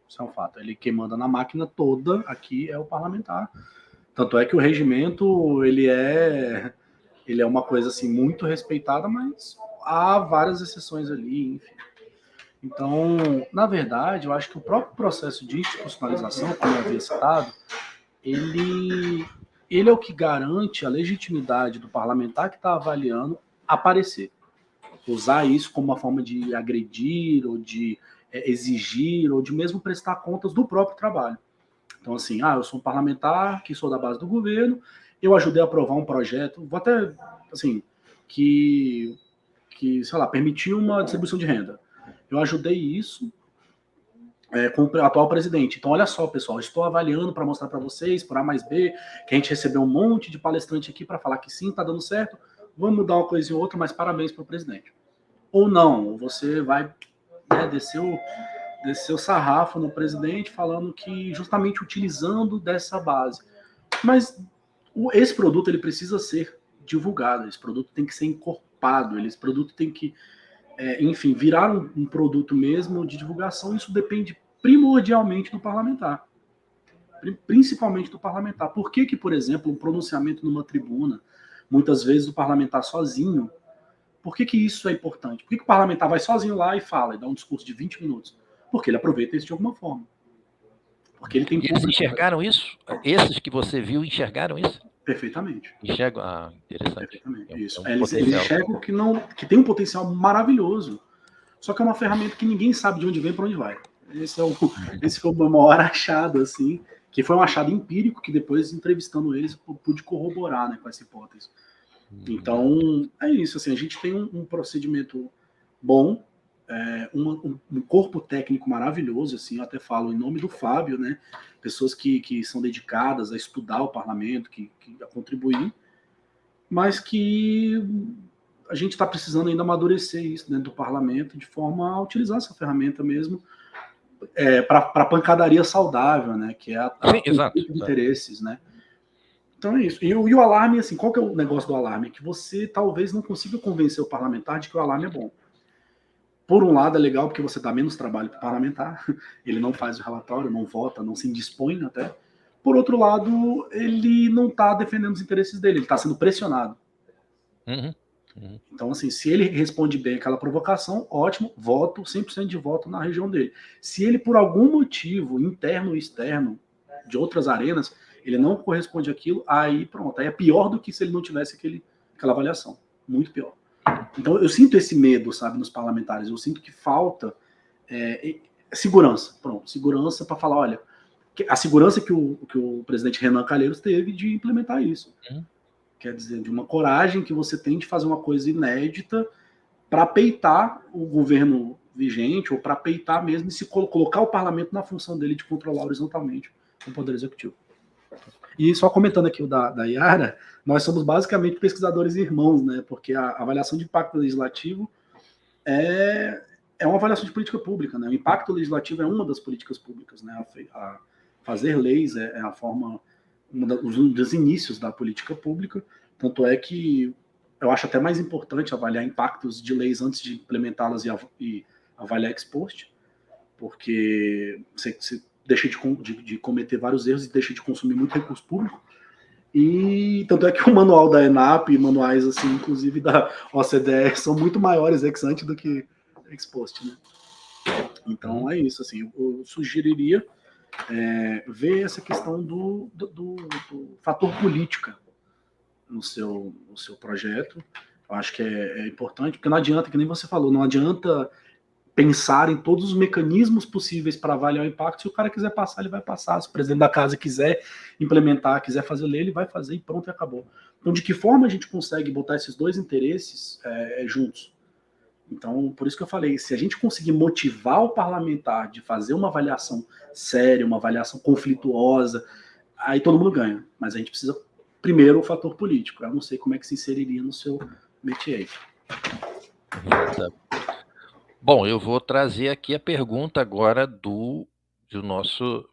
Isso é um fato. Quem manda na máquina toda aqui é o parlamentar. Tanto é que o regimento, ele é uma coisa assim muito respeitada, mas há várias exceções ali, enfim. Então, na verdade, eu acho que o próprio processo de institucionalização, como eu havia citado, ele é o que garante a legitimidade do parlamentar que está avaliando aparecer. Usar isso como uma forma de agredir, ou de exigir, ou de mesmo prestar contas do próprio trabalho. Então, assim, eu sou um parlamentar que sou da base do governo, eu ajudei a aprovar um projeto, vou até, assim, que sei lá, permitiu uma distribuição de renda. Eu ajudei isso com o atual presidente. Então, olha só, pessoal, estou avaliando para mostrar para vocês, por A mais B, que a gente recebeu um monte de palestrante aqui para falar que sim, está dando certo, vamos mudar uma coisa ou outra, mas parabéns para o presidente. Ou não, você vai descer o sarrafo no presidente falando que justamente utilizando dessa base. Mas esse produto ele precisa ser divulgado, esse produto tem que ser encorpado, esse produto tem que, enfim, virar um produto mesmo de divulgação. Isso depende primordialmente do parlamentar, principalmente do parlamentar. Por que, por exemplo, um pronunciamento numa tribuna, muitas vezes o parlamentar sozinho, por que isso é importante? Por que o parlamentar vai sozinho lá e fala, e dá um discurso de 20 minutos? Porque ele aproveita isso de alguma forma. Porque ele tem Eles enxergaram isso? Esses que você viu enxergaram isso? Perfeitamente. Enxergam? Interessante. Perfeitamente. Isso. Eles enxergam que tem um potencial maravilhoso, só que é uma ferramenta que ninguém sabe de onde vem e para onde vai. Esse foi o maior achado, assim, que foi um achado empírico, que depois, entrevistando eles, eu pude corroborar, né, com essa hipótese. Então, é isso. Assim, a gente tem um procedimento bom, um corpo técnico maravilhoso, assim, eu até falo em nome do Fábio, né? Pessoas que são dedicadas a estudar o parlamento, a contribuir, mas que a gente está precisando ainda amadurecer isso dentro do parlamento, de forma a utilizar essa ferramenta mesmo para pancadaria saudável, né? Que é a conflito de interesses, né? Então é isso. E o alarme, assim, qual que é o negócio do alarme? É que você talvez não consiga convencer o parlamentar de que o alarme é bom. Por um lado é legal porque você dá menos trabalho para o parlamentar, ele não faz o relatório, não vota, não se indispõe até. Por outro lado, ele não está defendendo os interesses dele, ele está sendo pressionado. Uhum. Então, assim, se ele responde bem aquela provocação, ótimo, voto, 100% de voto na região dele. Se ele, por algum motivo, interno ou externo, de outras arenas, ele não corresponde àquilo, aí pronto, aí é pior do que se ele não tivesse aquela avaliação. Muito pior. Então, eu sinto esse medo, sabe, nos parlamentares, eu sinto que falta segurança, pronto, segurança para falar, olha, a segurança que o presidente Renan Calheiros teve de implementar isso. Quer dizer, de uma coragem que você tem de fazer uma coisa inédita para peitar o governo vigente, ou para peitar mesmo e se colocar o parlamento na função dele de controlar horizontalmente o poder executivo. E só comentando aqui o da Yara, nós somos basicamente pesquisadores irmãos, né? Porque a avaliação de impacto legislativo é uma avaliação de política pública, né? O impacto legislativo é uma das políticas públicas, né? A fazer leis é a forma, um dos inícios da política pública, tanto é que eu acho até mais importante avaliar impactos de leis antes de implementá-las e avaliar ex post, porque você deixa de cometer vários erros e deixa de consumir muito recurso público. E tanto é que o manual da ENAP e manuais, assim, inclusive da OCDE, são muito maiores ex ante do que ex post, né? Então é isso, assim, eu sugeriria ver essa questão do fator política no seu projeto. Eu acho que é importante, porque não adianta, que nem você falou, não adianta pensar em todos os mecanismos possíveis para avaliar o impacto. Se o cara quiser passar, ele vai passar. Se o presidente da casa quiser implementar, quiser fazer lei, ele vai fazer e pronto, e acabou. Então, de que forma a gente consegue botar esses dois interesses juntos? Então, por isso que eu falei, se a gente conseguir motivar o parlamentar de fazer uma avaliação séria, uma avaliação conflituosa, aí todo mundo ganha. Mas a gente precisa, primeiro, o fator político. Eu não sei como é que se inseriria no seu métier. Bom, eu vou trazer aqui a pergunta agora do nosso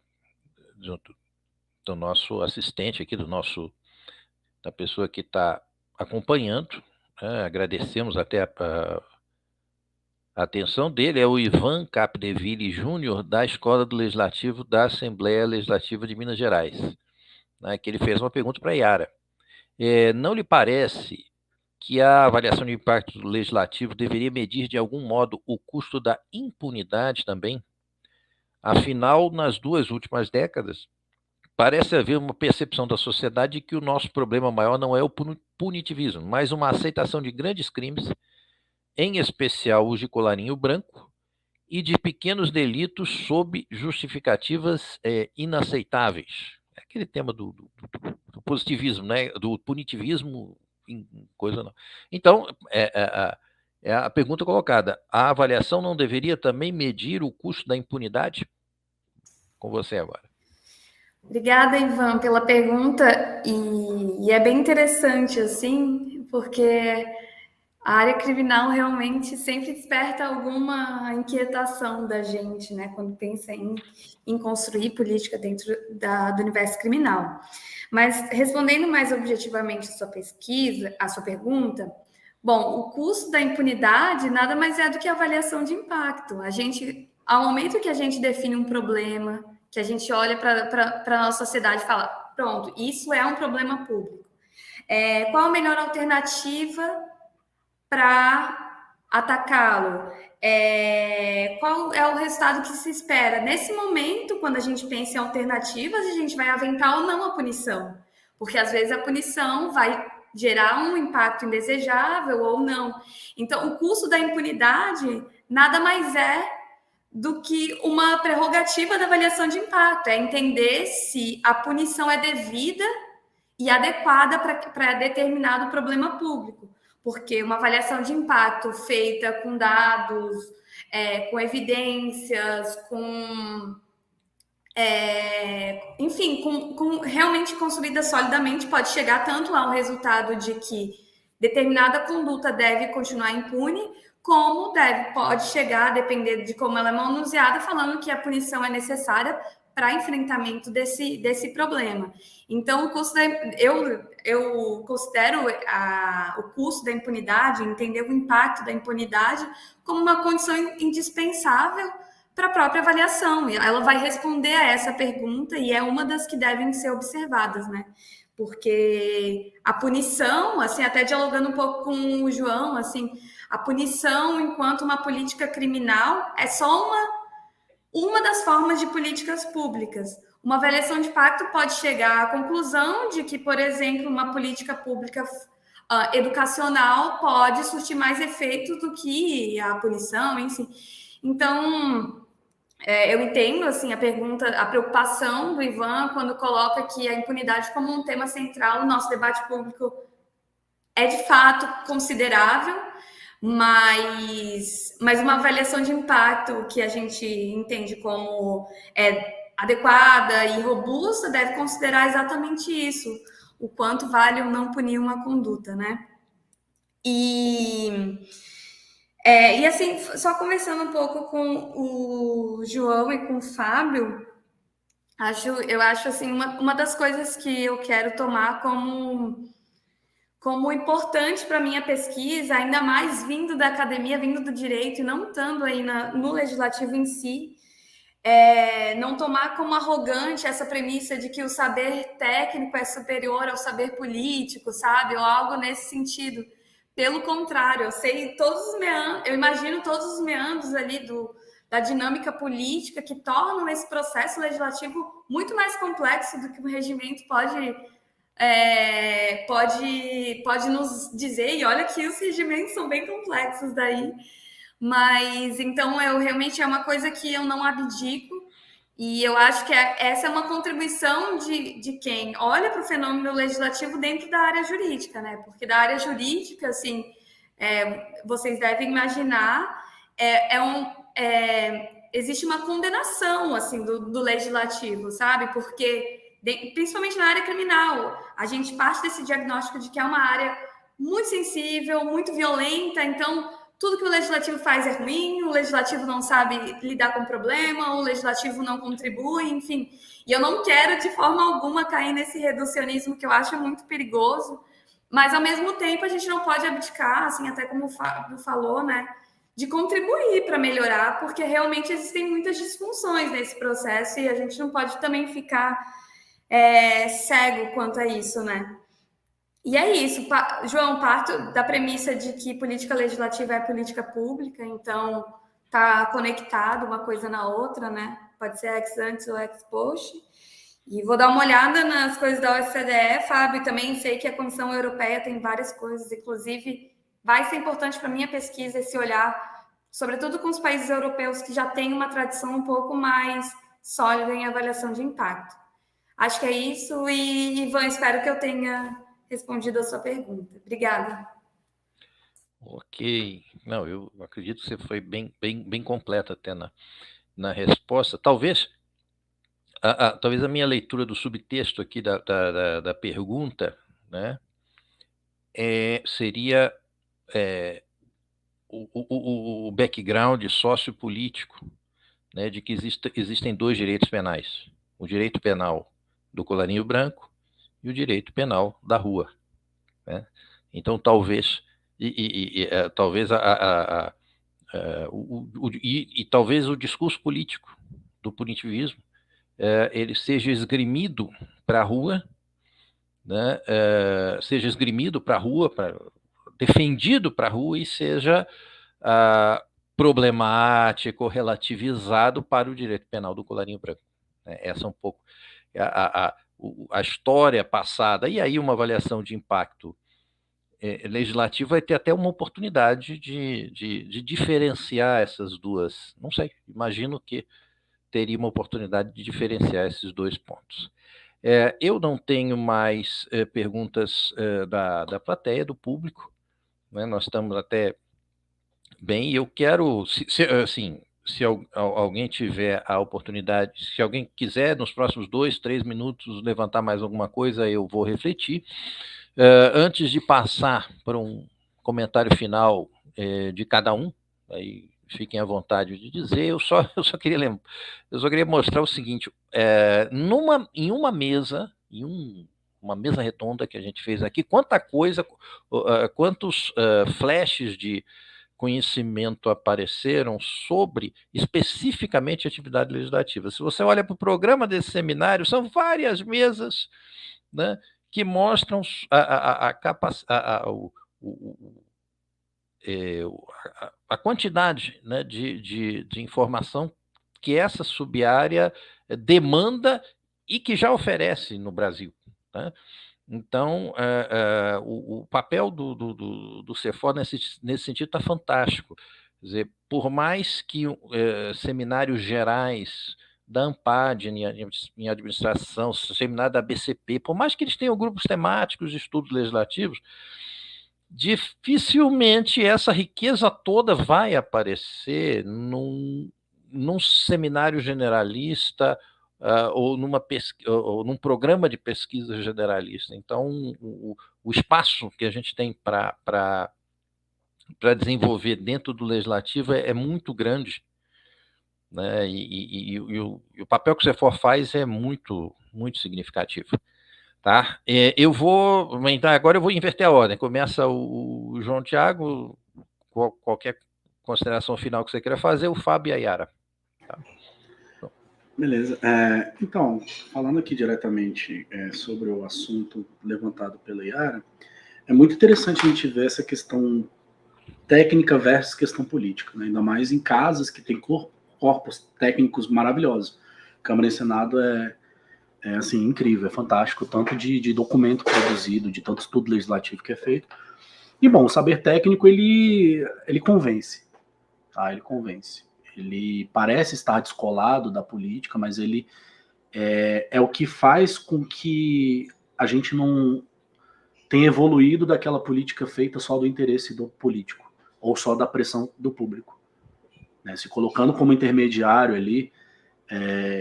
assistente aqui, da pessoa que está acompanhando. Agradecemos até a atenção dele, é o Ivan Capdeville Júnior, da Escola do Legislativo da Assembleia Legislativa de Minas Gerais, né, que ele fez uma pergunta para a Yara. Não lhe parece que a avaliação de impacto legislativo deveria medir de algum modo o custo da impunidade também? Afinal, nas 2 últimas décadas, parece haver uma percepção da sociedade de que o nosso problema maior não é o punitivismo, mas uma aceitação de grandes crimes, em especial os de colarinho branco, e de pequenos delitos sob justificativas inaceitáveis. É aquele tema do positivismo, né? Do punitivismo, coisa não. Então, a pergunta colocada: a avaliação não deveria também medir o custo da impunidade? Com você agora. Obrigada, Ivan, pela pergunta, e é bem interessante, assim, porque a área criminal realmente sempre desperta alguma inquietação da gente, né, quando pensa em construir política dentro do universo criminal. Mas, respondendo mais objetivamente a sua pergunta, bom, o custo da impunidade nada mais é do que a avaliação de impacto. Ao momento que a gente define um problema, que a gente olha para a nossa sociedade e fala, pronto, isso é um problema público. Qual a melhor alternativa para atacá-lo? Qual é o resultado que se espera? Nesse momento, quando a gente pensa em alternativas, a gente vai aventar ou não a punição. Porque, às vezes, a punição vai gerar um impacto indesejável ou não. Então, o custo da impunidade nada mais é do que uma prerrogativa da avaliação de impacto. É entender se a punição é devida e adequada para determinado problema público. Porque uma avaliação de impacto feita com dados, com evidências, enfim, realmente construída solidamente, pode chegar tanto ao resultado de que determinada conduta deve continuar impune, como pode chegar, dependendo de como ela é manuseada, falando que a punição é necessária para enfrentamento desse problema. Então, eu considero o custo da impunidade, entender o impacto da impunidade como uma condição indispensável para a própria avaliação. Ela vai responder a essa pergunta e é uma das que devem ser observadas, né? Porque a punição, assim, até dialogando um pouco com o João, assim, a punição enquanto uma política criminal é só uma das formas de políticas públicas. Uma avaliação de impacto pode chegar à conclusão de que, por exemplo, uma política pública educacional pode surtir mais efeitos do que a punição, enfim. Então, eu entendo assim a preocupação do Ivan quando coloca que a impunidade como um tema central no nosso debate público é de fato considerável, mas uma avaliação de impacto que a gente entende como adequada e robusta deve considerar exatamente isso, o quanto vale ou não punir uma conduta, né? E assim, só conversando um pouco com o João e com o Fábio, eu acho assim, uma das coisas que eu quero tomar como importante para a minha pesquisa, ainda mais vindo da academia, vindo do direito, e não estando aí no legislativo em si, não tomar como arrogante essa premissa de que o saber técnico é superior ao saber político, sabe? Ou algo nesse sentido. Pelo contrário, eu imagino todos os meandros ali da dinâmica política que tornam esse processo legislativo muito mais complexo do que o regimento pode nos dizer, e olha que os regimentos são bem complexos daí, mas então realmente é uma coisa que eu não abdico, e eu acho que essa é uma contribuição de quem olha para o fenômeno legislativo dentro da área jurídica, né? Porque da área jurídica, assim, vocês devem imaginar, existe uma condenação assim do legislativo, sabe? Porque principalmente na área criminal, a gente parte desse diagnóstico de que é uma área muito sensível, muito violenta, então tudo que o legislativo faz é ruim, o legislativo não sabe lidar com o problema, o legislativo não contribui, enfim. E eu não quero de forma alguma cair nesse reducionismo que eu acho muito perigoso, mas ao mesmo tempo a gente não pode abdicar, assim, até como o Fábio falou, né, de contribuir para melhorar, porque realmente existem muitas disfunções nesse processo e a gente não pode também ficar cego quanto a isso, né? E é isso, João, parto da premissa de que política legislativa é política pública, então tá conectado uma coisa na outra, né? Pode ser ex ante ou ex post. E vou dar uma olhada nas coisas da OCDE, Fábio, também sei que a Comissão Europeia tem várias coisas, inclusive vai ser importante para a minha pesquisa esse olhar, sobretudo com os países europeus que já têm uma tradição um pouco mais sólida em avaliação de impacto. Acho que é isso, e Ivan, espero que eu tenha respondido a sua pergunta. Obrigada. Ok. Não, eu acredito que você foi bem completa até na resposta. Talvez a minha leitura do subtexto aqui da pergunta, né, seria o background sociopolítico, né, de que existem dois direitos penais. O direito penal do colarinho branco e o direito penal da rua, né? Então, talvez talvez o discurso político do punitivismo ele seja esgrimido para a rua, né? Seja esgrimido para a rua, defendido para a rua e seja problemático, relativizado para o direito penal do colarinho branco. Essa é um pouco a história passada, e aí uma avaliação de impacto legislativo vai ter até uma oportunidade de diferenciar essas duas, não sei, imagino que teria uma oportunidade de diferenciar esses dois pontos. Eu não tenho mais perguntas da plateia, do público, né? Nós estamos até bem, e eu quero, se alguém tiver a oportunidade, se alguém quiser, nos próximos 2, 3 minutos, levantar mais alguma coisa, eu vou refletir. Antes de passar para um comentário final de cada um, aí fiquem à vontade de dizer, eu só queria mostrar o seguinte, em uma mesa redonda que a gente fez aqui, quantos flashes de conhecimento apareceram sobre, especificamente, atividade legislativa. Se você olha para o programa desse seminário, são várias mesas, né, que mostram a quantidade, né, de informação que essa subárea demanda e que já oferece no Brasil, né? Então, o papel do CEFOR nesse sentido está fantástico. Quer dizer, por mais que seminários gerais da ANPAD em administração, seminário da BCP, por mais que eles tenham grupos temáticos de estudos legislativos, dificilmente essa riqueza toda vai aparecer num seminário generalista ou num programa de pesquisa generalista. Então, o espaço que a gente tem para desenvolver dentro do legislativo é muito grande, né? E o papel que o CEFOR faz é muito, muito significativo. Tá? Então, agora eu vou inverter a ordem. Começa o João Tiago, qualquer consideração final que você queira fazer, o Fábio e a Yara. Tá? Beleza. Então, falando aqui diretamente sobre o assunto levantado pela Yara, é muito interessante a gente ver essa questão técnica versus questão política, né? Ainda mais em casas que tem corpos técnicos maravilhosos. Câmara e Senado é assim, incrível, é fantástico, tanto de documento produzido, de tanto estudo legislativo que é feito. E, bom, o saber técnico, ele convence, tá? Ele convence. Ele parece estar descolado da política, mas ele é o que faz com que a gente não tenha evoluído daquela política feita só do interesse do político, ou só da pressão do público, né? Se colocando como intermediário ali,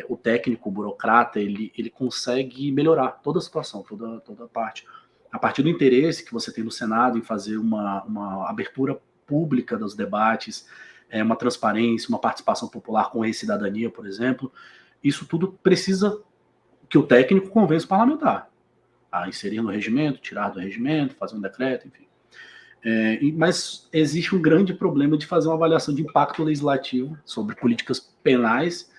o técnico, o burocrata, ele consegue melhorar toda a situação, toda a parte. A partir do interesse que você tem no Senado em fazer uma abertura pública dos debates, uma transparência, uma participação popular com e-cidadania, por exemplo, isso tudo precisa que o técnico convença o parlamentar a inserir no regimento, tirar do regimento, fazer um decreto, enfim. Mas existe um grande problema de fazer uma avaliação de impacto legislativo sobre políticas penais,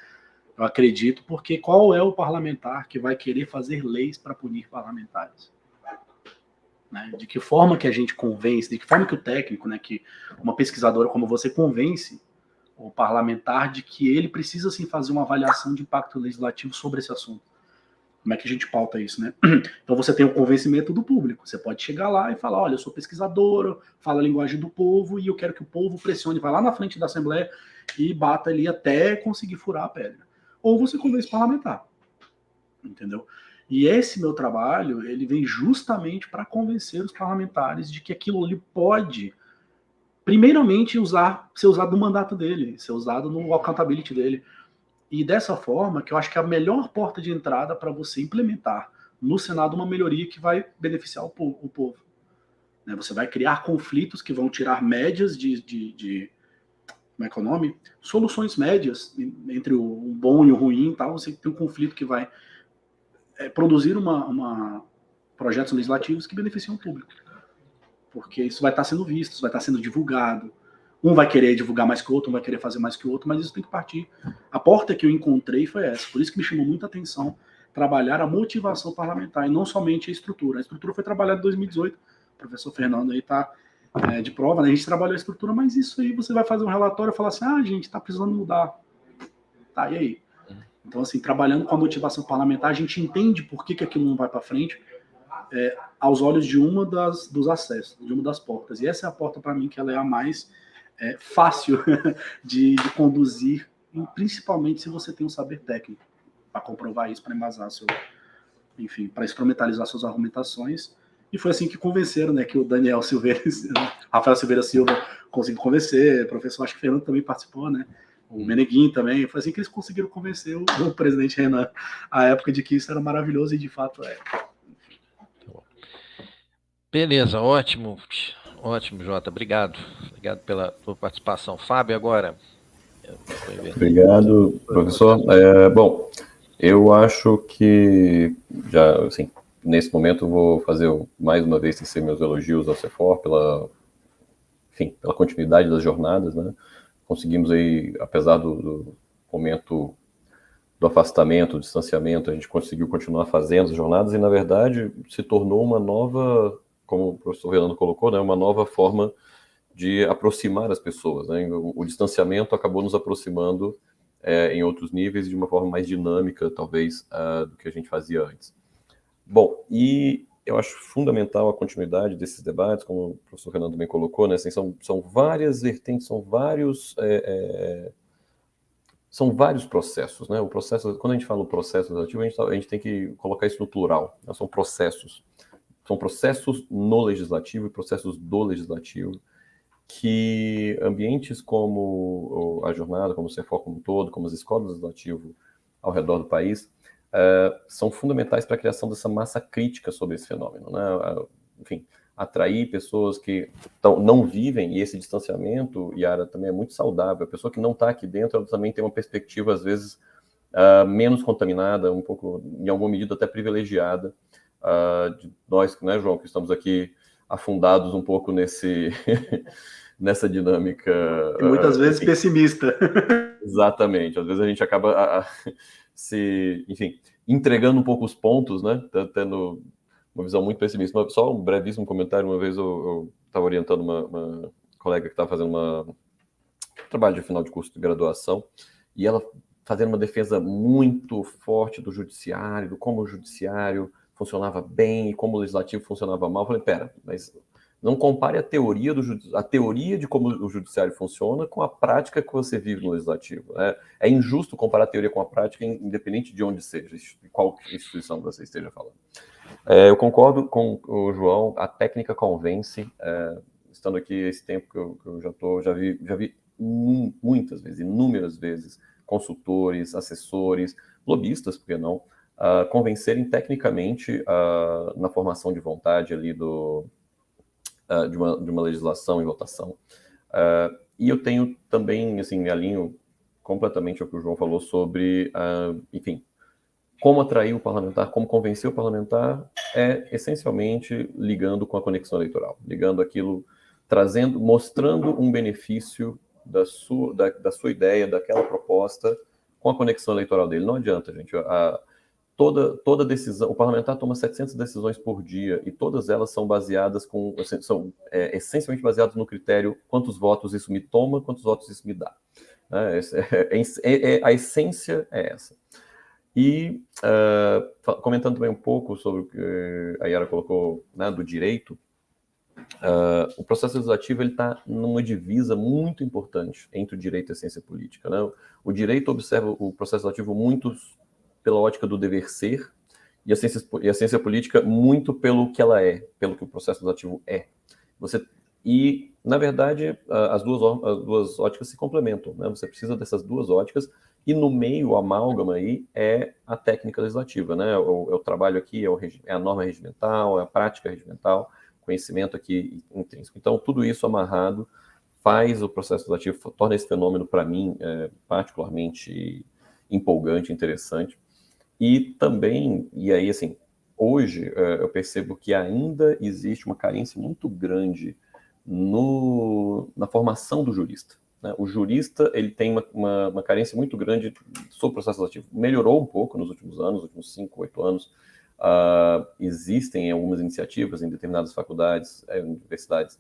eu acredito, porque qual é o parlamentar que vai querer fazer leis para punir parlamentares? Né? De que forma que a gente convence, de que forma que o técnico, né, que uma pesquisadora como você convence o parlamentar de que ele precisa sim fazer uma avaliação de impacto legislativo sobre esse assunto? Como é que a gente pauta isso, né? Então você tem o convencimento do público. Você pode chegar lá e falar, olha, eu sou pesquisadora, falo a linguagem do povo e eu quero que o povo pressione, vai lá na frente da Assembleia e bata ali até conseguir furar a pedra. Ou você convence o parlamentar, entendeu? E esse meu trabalho, ele vem justamente para convencer os parlamentares de que aquilo ali pode, primeiramente, ser usado no mandato dele, ser usado no accountability dele. E dessa forma, que eu acho que é a melhor porta de entrada para você implementar no Senado uma melhoria que vai beneficiar o povo. Né? Você vai criar conflitos que vão tirar médias como é que é o nome? Soluções médias entre o bom e o ruim e tal. Você tem um conflito que vai produzir projetos legislativos que beneficiam o público. Porque isso vai estar sendo visto, isso vai estar sendo divulgado. Um vai querer divulgar mais que o outro, um vai querer fazer mais que o outro, mas isso tem que partir. A porta que eu encontrei foi essa. Por isso que me chamou muita atenção trabalhar a motivação parlamentar e não somente a estrutura. A estrutura foi trabalhada em 2018. O professor Fernando aí está de prova, né? A gente trabalhou a estrutura, mas isso aí você vai fazer um relatório e falar assim, gente, está precisando mudar. Tá, e aí? Então, assim, trabalhando com a motivação parlamentar, a gente entende por que aquilo não vai para frente aos olhos de uma dos acessos, de uma das portas. E essa é a porta, para mim, que ela é a mais fácil de conduzir, principalmente se você tem um saber técnico para comprovar isso, para embasar enfim, para instrumentalizar suas argumentações. E foi assim que convenceram, né, que o Daniel Silveira, Rafael Silveira Silva conseguiu convencer, o professor, acho que o Fernando também participou, né, o Meneguin também, foi assim que eles conseguiram convencer o presidente Renan à época de que isso era maravilhoso e de fato é. Beleza, ótimo, Jota, obrigado pela tua participação. Fábio, agora. Obrigado, professor. Bom, eu acho que já, assim, nesse momento vou fazer mais uma vez tecer meus elogios ao CEFOR pela enfim, pela continuidade das jornadas, né? Conseguimos aí, apesar do momento do afastamento, do distanciamento, a gente conseguiu continuar fazendo as jornadas e, na verdade, se tornou uma nova, como o professor Relando colocou, né, uma nova forma de aproximar as pessoas, né? O distanciamento acabou nos aproximando em outros níveis de uma forma mais dinâmica, talvez, do que a gente fazia antes. Bom, e eu acho fundamental a continuidade desses debates, como o professor Fernando também colocou, né? Assim, são várias vertentes, são vários processos, né? O processo, quando a gente fala do processo legislativo, a gente tem que colocar isso no plural, né? São processos no legislativo e processos do legislativo, que ambientes como a jornada, como o CEFOR como um todo, como as escolas legislativas ao redor do país, são fundamentais para a criação dessa massa crítica sobre esse fenômeno, né? Enfim, atrair pessoas que não vivem, e esse distanciamento, Yara, também é muito saudável. A pessoa que não está aqui dentro, ela também tem uma perspectiva, às vezes, menos contaminada, um pouco, em alguma medida, até privilegiada, de nós, né, João, que estamos aqui afundados um pouco nessa dinâmica. E muitas vezes pessimista. Exatamente. Às vezes a gente acaba enfim, entregando um pouco os pontos, né? Tendo uma visão muito pessimista. Só um brevíssimo comentário. Uma vez eu estava orientando uma colega que estava fazendo um trabalho de final de curso de graduação, e ela fazendo uma defesa muito forte do judiciário, do como o judiciário funcionava bem e como o legislativo funcionava mal. Eu falei, pera, mas não compare a teoria de como o judiciário funciona com a prática que você vive no legislativo. É injusto comparar a teoria com a prática, independente de onde seja, de qual instituição você esteja falando. Eu concordo com o João, a técnica convence. Estando aqui esse tempo que eu já vi muitas vezes, inúmeras vezes, consultores, assessores, lobistas, por que não, convencerem tecnicamente na formação de vontade ali de uma legislação em votação. E eu tenho também, assim, me alinho completamente ao que o João falou sobre, enfim, como atrair o parlamentar, como convencer o parlamentar, essencialmente ligando com a conexão eleitoral, ligando aquilo, mostrando um benefício da sua ideia, daquela proposta, com a conexão eleitoral dele. Não adianta, gente. Toda decisão, o parlamentar toma 700 decisões por dia e todas elas são baseadas são essencialmente baseadas no critério quantos votos isso me toma, quantos votos isso me dá. A essência é essa. E comentando também um pouco sobre o que a Yara colocou, né, do direito, o processo legislativo está numa divisa muito importante entre o direito e a ciência política, né? O direito observa o processo legislativo muito pela ótica do dever ser, e a ciência política muito pelo que ela é, pelo que o processo legislativo é. E, na verdade, as duas óticas se complementam, né? Você precisa dessas duas óticas, e no meio, o amálgama aí é a técnica legislativa, né? O trabalho aqui é a norma regimental, é a prática regimental, conhecimento aqui intrínseco. Então, tudo isso amarrado faz o processo legislativo, torna esse fenômeno, para mim, particularmente empolgante, interessante. E também, e aí, assim, hoje eu percebo que ainda existe uma carência muito grande na formação do jurista, né? O jurista, ele tem uma carência muito grande sobre o processo legislativo. Melhorou um pouco nos últimos anos, nos últimos 5, 8 anos. Existem algumas iniciativas em determinadas faculdades, universidades,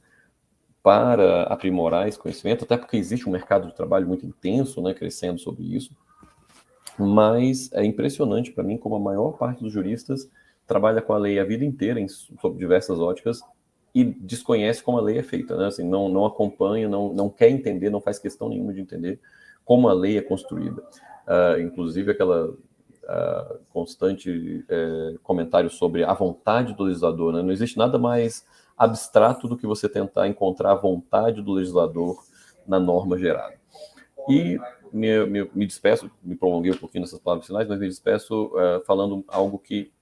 para aprimorar esse conhecimento, até porque existe um mercado de trabalho muito intenso, né, crescendo sobre isso. Mas é impressionante para mim como a maior parte dos juristas trabalha com a lei a vida inteira, sob diversas óticas, e desconhece como a lei é feita, né? Assim, não acompanha, não quer entender, não faz questão nenhuma de entender como a lei é construída. Inclusive aquela constante comentário sobre a vontade do legislador, né? Não existe nada mais abstrato do que você tentar encontrar a vontade do legislador na norma gerada. E me despeço, me prolonguei um pouquinho nessas palavras finais, mas me despeço falando algo que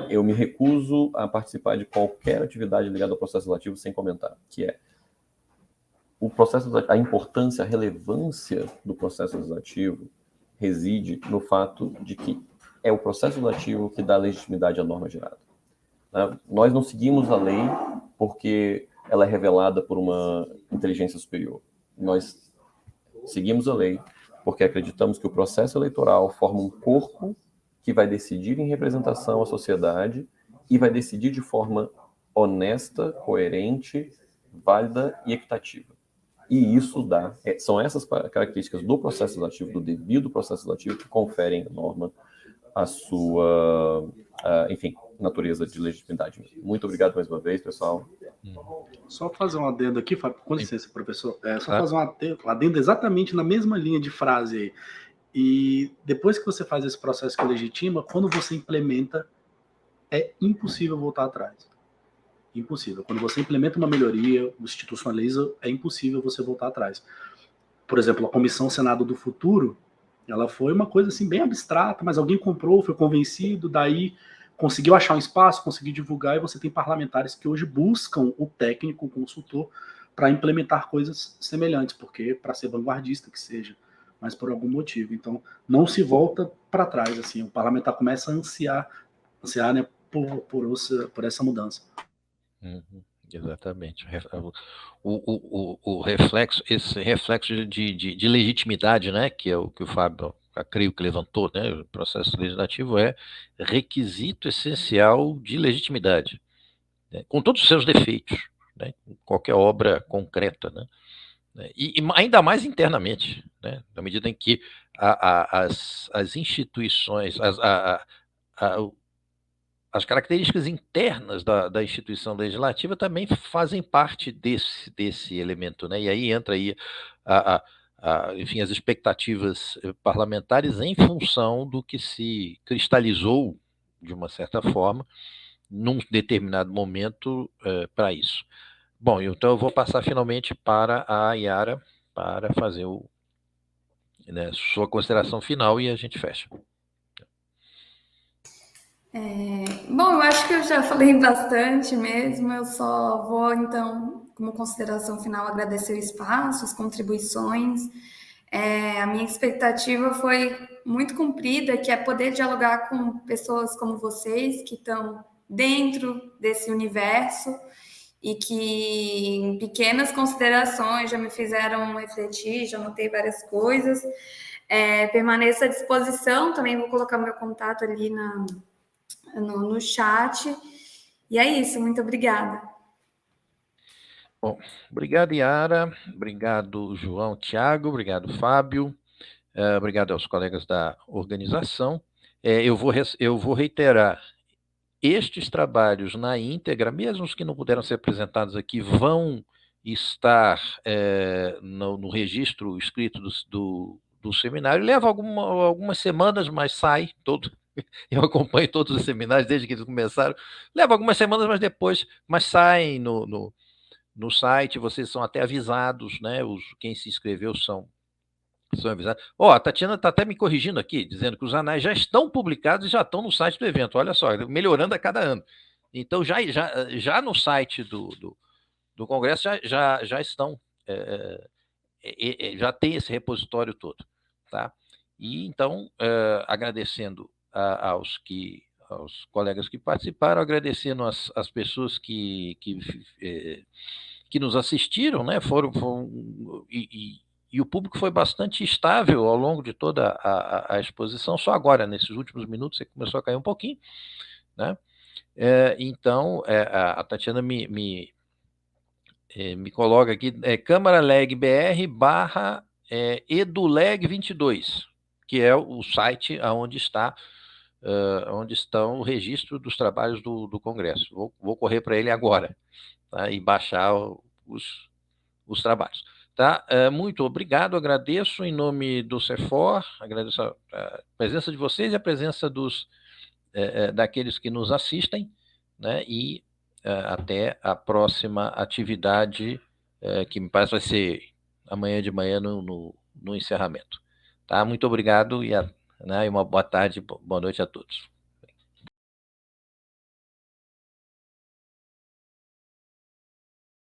eu me recuso a participar de qualquer atividade ligada ao processo legislativo sem comentar, que é a importância, a relevância do processo legislativo reside no fato de que é o processo legislativo que dá legitimidade à norma gerada. Nós não seguimos a lei porque ela é revelada por uma inteligência superior. Nós seguimos a lei porque acreditamos que o processo eleitoral forma um corpo que vai decidir em representação à sociedade e vai decidir de forma honesta, coerente, válida e equitativa. E isso são essas características do processo legislativo, do devido processo legislativo, que conferem à norma a sua, enfim, natureza de legitimidade. Muito obrigado mais uma vez, pessoal. Só fazer um adendo aqui, Fábio, com licença, professor. Só fazer um adendo exatamente na mesma linha de frase aí. E depois que você faz esse processo que legitima, quando você implementa, é impossível voltar atrás. Impossível. Quando você implementa uma melhoria, institucionaliza, é impossível você voltar atrás. Por exemplo, a Comissão Senado do Futuro, ela foi uma coisa assim bem abstrata, mas alguém comprou, foi convencido, daí conseguiu achar um espaço, conseguiu divulgar, e você tem parlamentares que hoje buscam o técnico, o consultor, para implementar coisas semelhantes, porque para ser vanguardista que seja, mas por algum motivo. Então, não se volta para trás, assim, o parlamentar começa a ansiar né, por essa mudança. Exatamente. O reflexo, esse reflexo de legitimidade, né, que é o que o Fábio, creio que levantou, né, o processo legislativo é requisito essencial de legitimidade, né, com todos os seus defeitos, né, qualquer obra concreta, né, e ainda mais internamente, né, na medida em que as instituições, as características internas da instituição legislativa também fazem parte desse elemento, né? E aí entra aí enfim, as expectativas parlamentares em função do que se cristalizou, de uma certa forma, num determinado momento para isso. Bom, então eu vou passar finalmente para a Yara para fazer sua consideração final e a gente fecha. Bom, eu acho que eu já falei bastante mesmo, eu só vou, então, como consideração final, agradecer o espaço, as contribuições. A minha expectativa foi muito cumprida, que é poder dialogar com pessoas como vocês, que estão dentro desse universo e que em pequenas considerações já me fizeram refletir, já notei várias coisas. Permaneço à disposição, também vou colocar meu contato ali no chat. E é isso, muito obrigada. Bom, obrigado, Yara, obrigado, João, Tiago, obrigado, Fábio, obrigado aos colegas da organização. Eu vou reiterar, estes trabalhos na íntegra, mesmo os que não puderam ser apresentados aqui, vão estar no registro escrito do seminário. Leva algumas semanas, mas sai todo. Eu acompanho todos os seminários desde que eles começaram. Leva algumas semanas, mas saem no site, vocês são até avisados, né? Quem se inscreveu são avisados. A Tatiana está até me corrigindo aqui, dizendo que os anais já estão publicados e já estão no site do evento. Olha só, melhorando a cada ano. Então, já no site do Congresso já estão, já tem esse repositório todo, tá? E então, agradecendo aos colegas que participaram, agradecendo as pessoas que nos assistiram, né? E o público foi bastante estável ao longo de toda a exposição, só agora, nesses últimos minutos, você começou a cair um pouquinho, né? Então, a Tatiana me coloca aqui, Câmara Leg BR / EduLeg22, que é o site onde estão o registro dos trabalhos do Congresso. Vou correr para ele agora, tá? E baixar os trabalhos. Tá? Muito obrigado, agradeço em nome do CEFOR, agradeço a presença de vocês e a presença daqueles que nos assistem, né? E até a próxima atividade, que me parece vai ser amanhã de manhã no encerramento. Tá? Muito obrigado e uma boa tarde, boa noite a todos.